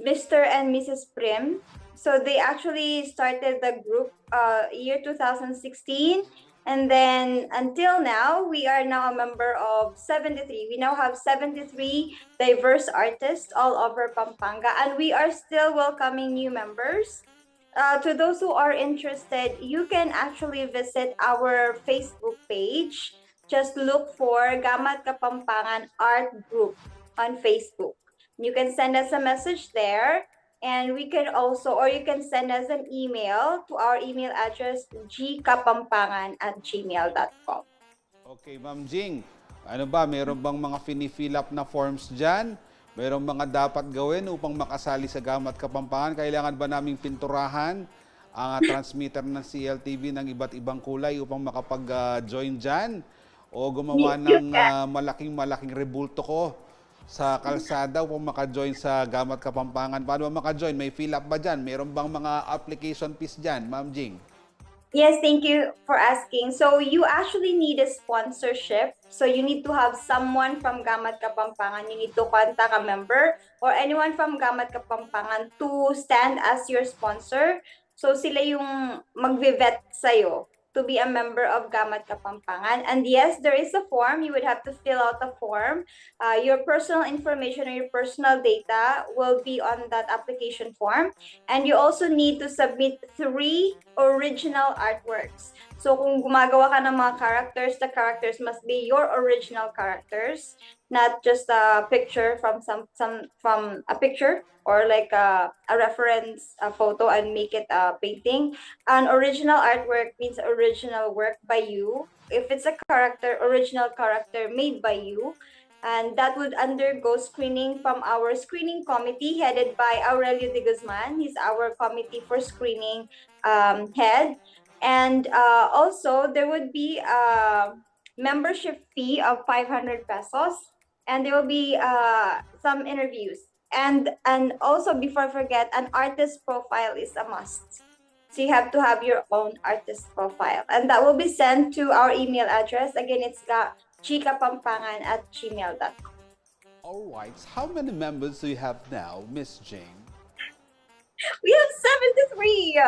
Mr. and Mrs. Prim. So they actually started the group year 2016, and then until now, we are now a member of 73. We now have 73 diverse artists all over Pampanga, and we are still welcoming new members. To those who are interested, you can actually visit our Facebook page. Just look for Gamat Kapampangan Art Group on Facebook. You can send us a message there. And we can also, or you can send us an email to our email address, gkapampangan@gmail.com. Okay, Ma'am Jing. Ano ba, meron bang mga fini-fill up na forms dyan? Meron mga dapat gawin upang makasali sa Gamat Kapampangan? Kailangan ba naming pinturahan ang transmitter ng CLTV ng iba't ibang kulay upang makapag-join dyan? O gumawa ng malaking rebulto ko sa kalsada upang maka-join sa Gamat Kapampangan? Paano ba maka-join? May fill up ba dyan? Meron bang mga application fees dyan, Ma'am Jing? Yes, thank you for asking. So you actually need a sponsorship. So you need to have someone from Gamat Kapampangan. You need to contact a member or anyone from Gamat Kapampangan to stand as your sponsor. So sila yung mag-vet sa'yo to be a member of Gamat Kapampangan. And yes, there is a form. You would have to fill out a form. Your personal information or your personal data will be on that application form. And you also need to submit 3 original artworks. So kung gumagawa ka ng mga characters, the characters must be your original characters, not just a picture from from a picture or like a reference a photo and make it a painting. An original artwork means original work by you. If it's a character, original character made by you, and that would undergo screening from our screening committee headed by Aurelio de Guzman. He's our committee for screening head. And also, there would be a membership fee of 500 pesos, and there will be some interviews. And also, before I forget, an artist profile is a must. So you have to have your own artist profile, and that will be sent to our email address. Again, it's chikapampangan@gmail.com. All right. How many members do you have now, Miss Jane? We have 73.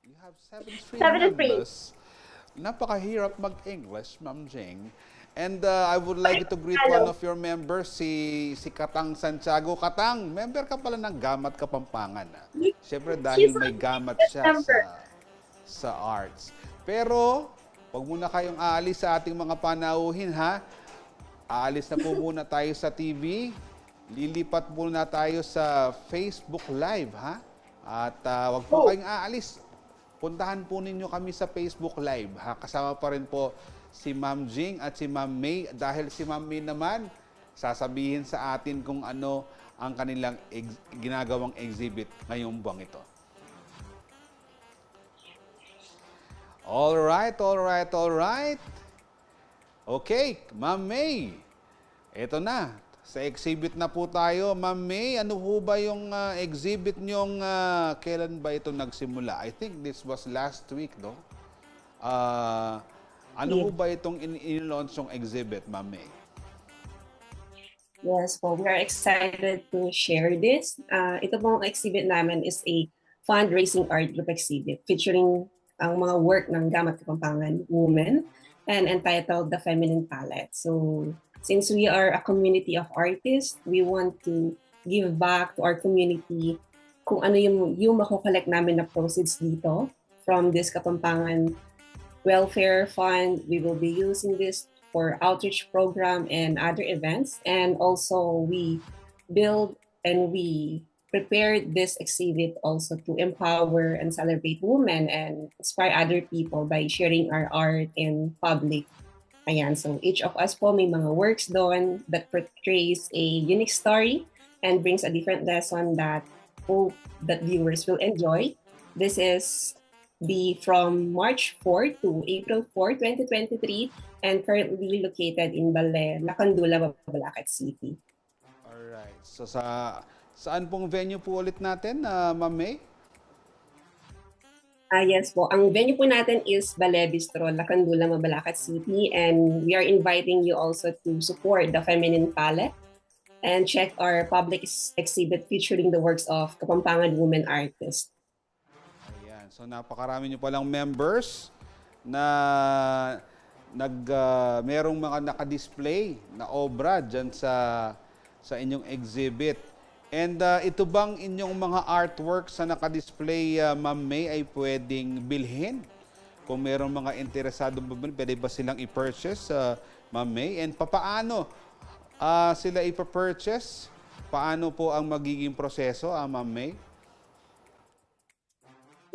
You have 73 73. members. Napakahirap mag-English, Ma'am Jing. And I would like to greet one of your members, si Katang Santiago. Katang, member ka pala ng Gamat Kapampangan. Siyempre dahil may gamat siya sa arts. Pero, wag muna kayong aalis sa ating mga panauhin, ha? Aalis na po muna tayo sa TV. Lilipat muna tayo sa Facebook Live, ha? At wag po kayong aalis. Puntahan po ninyo kami sa Facebook Live, ha? Kasama pa rin po si Ma'am Jing at si Ma'am May. Dahil si Ma'am May naman, sasabihin sa atin kung ano ang kanilang ginagawang exhibit ngayong buwang ito. All right. Okay, Ma'am May. Ito na. Sa exhibit na po tayo. Ma'am May, ano ho ba yung exhibit nyong kailan ba ito nagsimula? I think this was last week, no? Ano ho ba itong in-launch yung exhibit, Ma'am May? Yes po, we are excited to share this. Ito pong exhibit namin is a fundraising art group exhibit featuring ang mga work ng Gamat Kapampangan women and entitled The Feminine Palette. So, since we are a community of artists, we want to give back to our community kung ano yung makukolect namin na proceeds dito from this Kapampangan Welfare Fund. We will be using this for outreach program and other events. And also we build and we prepared this exhibit also to empower and celebrate women and inspire other people by sharing our art in public. Ayan, so each of us po may mga works doon that portrays a unique story and brings a different lesson that hope that viewers will enjoy. This is from March 4 to April 4, 2023 and currently located in Balé, Lacandula, Mabalacat City. Alright. So saan pong venue po ulit natin, Ma'am May? Yes po. Ang venue po natin is Balé Bistro, Lacandula, Mabalacat City, and we are inviting you also to support the Feminine Palette and check our public exhibit featuring the works of Kapampangan women artists. Ayan. So napakarami nyo palang members na merong mga naka-display na obra dyan sa inyong exhibit. And ito bang inyong mga artworks na naka-display, Ma'am May, ay pwedeng bilhin? Kung merong mga interesado, pwede ba silang i-purchase, Ma'am May? And paano sila i-purchase? Paano po ang magiging proseso, Ma'am May?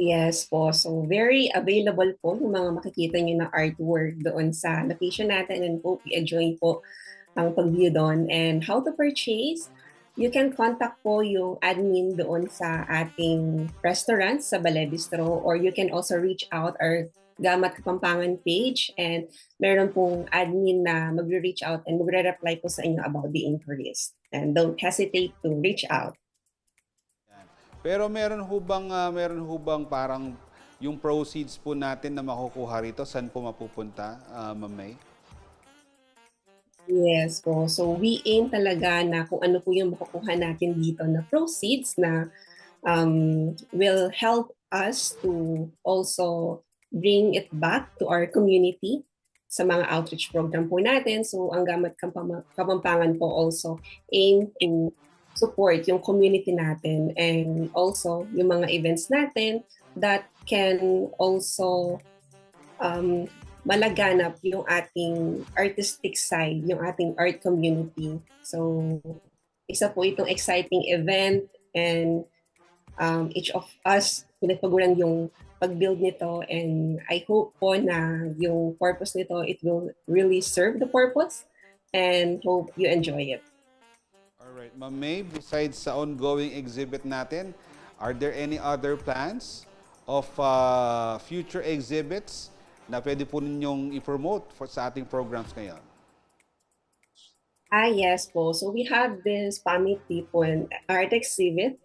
Yes po. So very available po yung mga makikita nyo na artwork doon sa location natin and hope i-enjoy po ang pag-view doon. And how to purchase? You can contact po yung admin doon sa ating restaurant sa Balé Bistro or you can also reach out our Gamat Kapampangan page and meron pong admin na magre-reach out and magre-reply po sa inyo about the inquiries. And don't hesitate to reach out. Pero meron ho bang parang yung proceeds po natin na makukuha rito, saan po mapupunta, Ma'am May? Yes po. So we aim talaga na kung ano po yung makukuha natin dito na proceeds na will help us to also bring it back to our community sa mga outreach program po natin. So ang Gamat Kapampangan po also aim to support yung community natin and also yung mga events natin that can also um, malaganap yung ating artistic side, yung ating art community. So, isa po itong exciting event and each of us, pinagpaguran yung pag-build nito and I hope po na yung purpose nito, it will really serve the purpose and hope you enjoy it. Alright, Ma'am May, besides sa ongoing exhibit natin, are there any other plans of future exhibits na pwede po ninyong i-promote sa ating programs ngayon? Yes po. So we have this Pamitipon art exhibit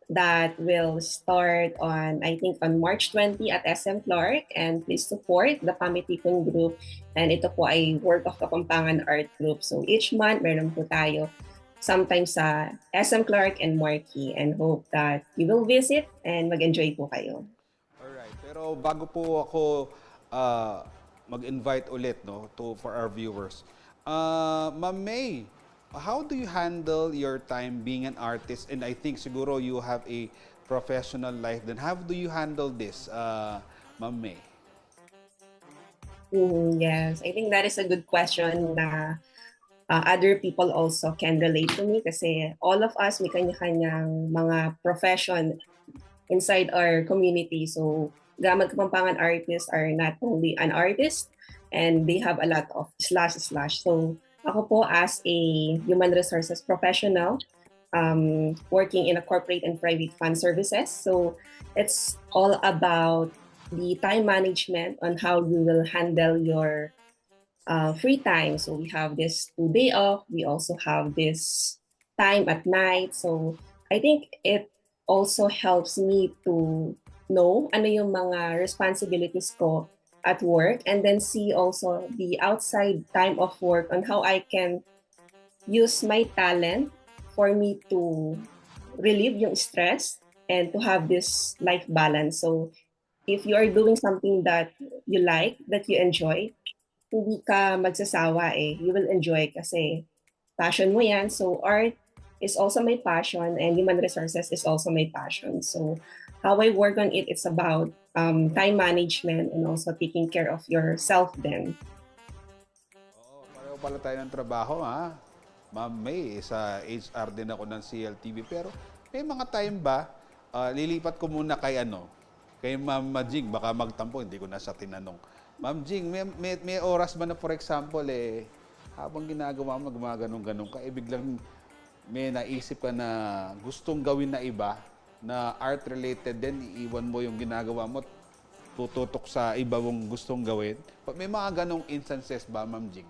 that will start on, I think, on March 20 at SM Clark. And please support the Pamitipon group. And ito po ay work of Kapampangan Art Group. So each month, meron po tayo sometimes sa SM Clark and Marquee. And hope that you will visit and mag-enjoy po kayo. Alright, pero bago po ako mag-invite ulit for our viewers, Ma'am May, how do you handle your time being an artist? And I think siguro you have a professional life. Then how do you handle this, Ma'am May? Yes, I think that is a good question na other people also can relate to me kasi all of us may kanya-kanyang mga profession inside our community. So, Gamad Kapampangan artists are not only an artist and they have a lot of slash. So, ako po as a human resources professional, working in a corporate and private fund services. So, it's all about the time management on how you will handle your free time. So we have this 2-day off. We also have this time at night. So I think it also helps me to know ano yung mga responsibilities ko at work and then see also the outside time of work on how I can use my talent for me to relieve yung stress and to have this life balance. So if you are doing something that you like, that you enjoy, hindi ka magsasawa you will enjoy kasi passion mo yan. So art is also my passion and human resources is also my passion. So how I work on it, it's about time management and also taking care of yourself then. Oo, pareho pala tayo ng trabaho ha. Ma'am May, sa HR din ako ng CLTV. Pero may mga time ba, lilipat ko muna kay Ma'am Jing, baka magtampo, hindi ko na siya tinanong. Ma'am Jing, may oras ba na for example, habang ginagawa mo, gumaganon-ganon ka, biglang may naisip ka na gustong gawin na iba, na art-related din, iiwan mo yung ginagawa mo, tututok sa iba mong gustong gawin. May mga ganong instances ba, Ma'am Jing?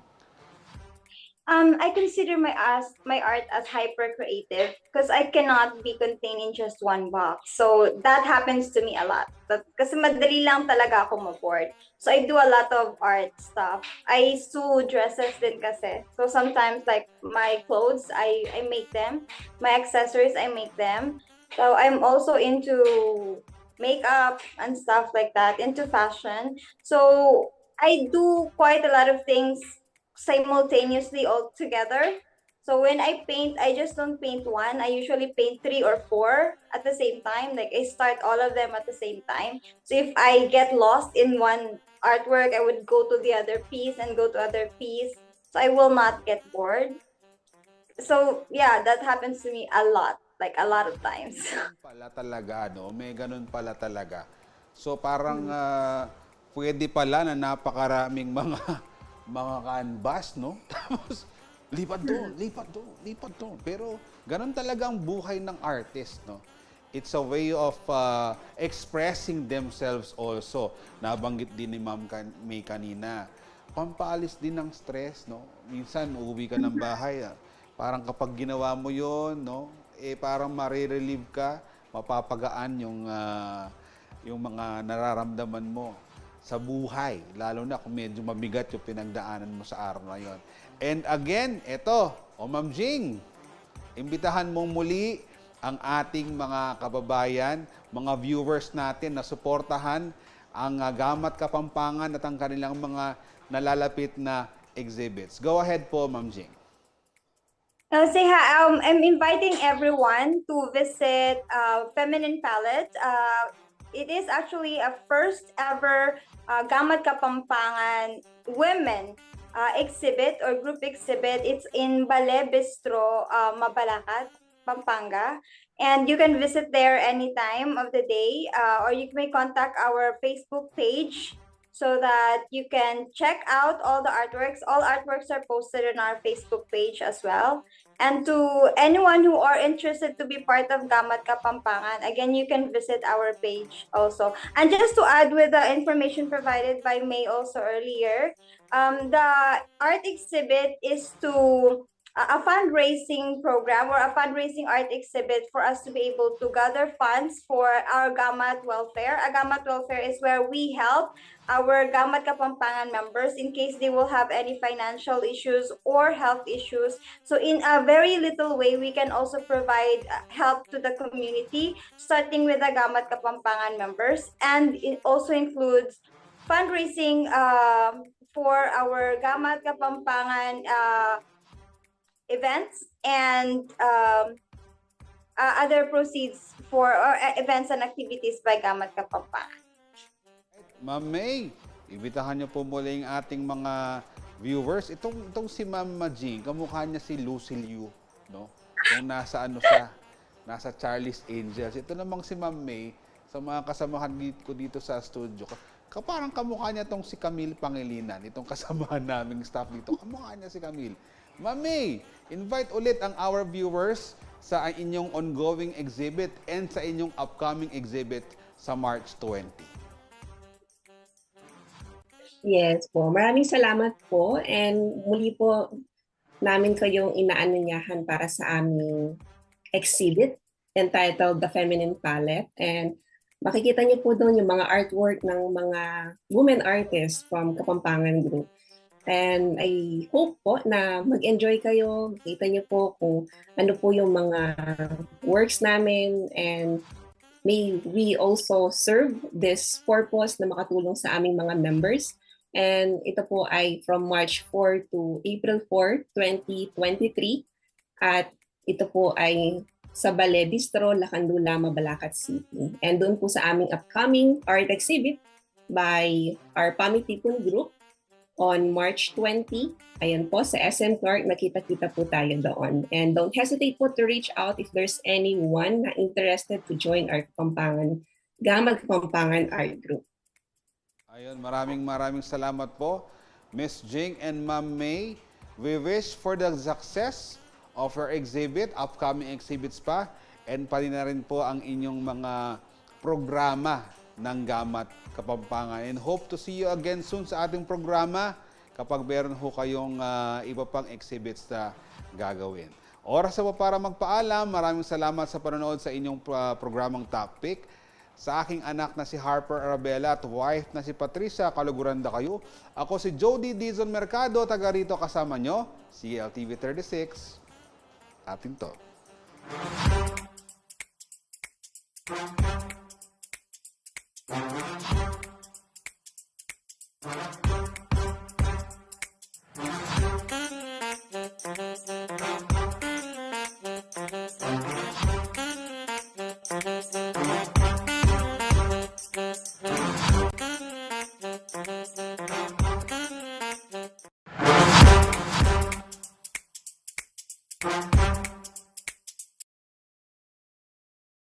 I consider my art as hyper creative because I cannot be contained in just one box. So that happens to me a lot. Kasi madali lang talaga ako ma-bored. So I do a lot of art stuff. I sew dresses din kasi. So sometimes like my clothes, I make them. My accessories, I make them. So I'm also into makeup and stuff like that, into fashion. So I do quite a lot of things simultaneously all together. So when I paint, I just don't paint one. I usually paint 3 or 4 at the same time. Like I start all of them at the same time. So if I get lost in one artwork, I would go to the other piece and go to other piece. So I will not get bored. So yeah, that happens to me a lot. Like a lot of times. Pala talaga, no? May ganun pala talaga. So parang pwede pala na napakaraming mga canvas, no? Tapos, lipat doon. Pero, ganun talaga ang buhay ng artist, no? It's a way of expressing themselves also. Nabanggit din ni Ma'am May kanina. Pampaalis din ng stress, no? Minsan, uuwi ka ng bahay, parang kapag ginawa mo yon, no? Parang marirelieve ka, mapapagaan yung mga nararamdaman mo sa buhay, lalo na kung medyo mabigat yung pinagdaanan mo sa araw na yon. And again, Ma'am Jing, imbitahan mong muli ang ating mga kababayan, mga viewers natin na suportahan ang Gamat Kapampangan at ang kanilang mga nalalapit na exhibits. Go ahead po, Ma'am Jing. I'm inviting everyone to visit Feminine Palette. It is actually a first ever Gamad Kapampangan women exhibit or group exhibit. It's in Ballet Bistro, Mabalacat, Pampanga. And you can visit there any time of the day, or you may contact our Facebook page so that you can check out all the artworks. All artworks are posted on our Facebook page as well. And to anyone who are interested to be part of Gamad Kapampangan, again, you can visit our page also. And just to add with the information provided by May also earlier, the art exhibit is to a fundraising program or a fundraising art exhibit for us to be able to gather funds for our Gamad Welfare. A Gamad Welfare is where we help our Gamad Kapampangan members in case they will have any financial issues or health issues. So in a very little way, we can also provide help to the community, starting with the Gamad Kapampangan members. And it also includes fundraising for our Gamad Kapampangan events and other proceeds for events and activities by Gamad Kapampangan. Ma'am May, ibitahan niyo po muli yung ating mga viewers. Itong si Ma'am Majing, kamukha niya si Lucy Liu, no? Kung nasa ano siya, nasa Charlie's Angels. Ito namang si Ma'am May, sa mga kasamahan ko dito sa studio, parang kamukha niya itong si Camille Pangilinan, itong kasamahan naming staff dito. Kamukha niya si Camille. Ma'am May, invite ulit ang our viewers sa inyong ongoing exhibit and sa inyong upcoming exhibit sa March 20. Yes po. Maraming salamat po. And muli po namin kayong inaanyayahan para sa aming exhibit entitled The Feminine Palette. And makikita niyo po doon yung mga artwork ng mga women artists from Kapampangan Group. And I hope po na mag-enjoy kayo. Kita niyo po kung ano po yung mga works namin, and may we also serve this purpose na makatulong sa aming mga members. And ito po ay from March 4 to April 4, 2023. At ito po ay sa Ballet Bistro, Lacandula, Mabalacat City. And doon po sa aming upcoming art exhibit by our Pamitipon Group on March 20. Ayan po, sa SM Clark, nakita-kita po tayo doon. And don't hesitate po to reach out if there's anyone na interested to join our Gamad Kapampangan Art Group. Ayun, maraming salamat po, Miss Jing and Ma'am May. We wish for the success of your exhibit, upcoming exhibits pa, and pati na rin po ang inyong mga programa ng Gamad Kapampangan. And hope to see you again soon sa ating programa kapag meron ho kayong iba pang exhibits na gagawin. Oras na po para magpaalam. Maraming salamat sa panonood sa inyong programang Topic. Sa aking anak na si Harper Arabella at wife na si Patricia, kaluguranda kayo. Ako si Jody Dizon Mercado, taga rito kasama nyo, CLTV 36. Atin to.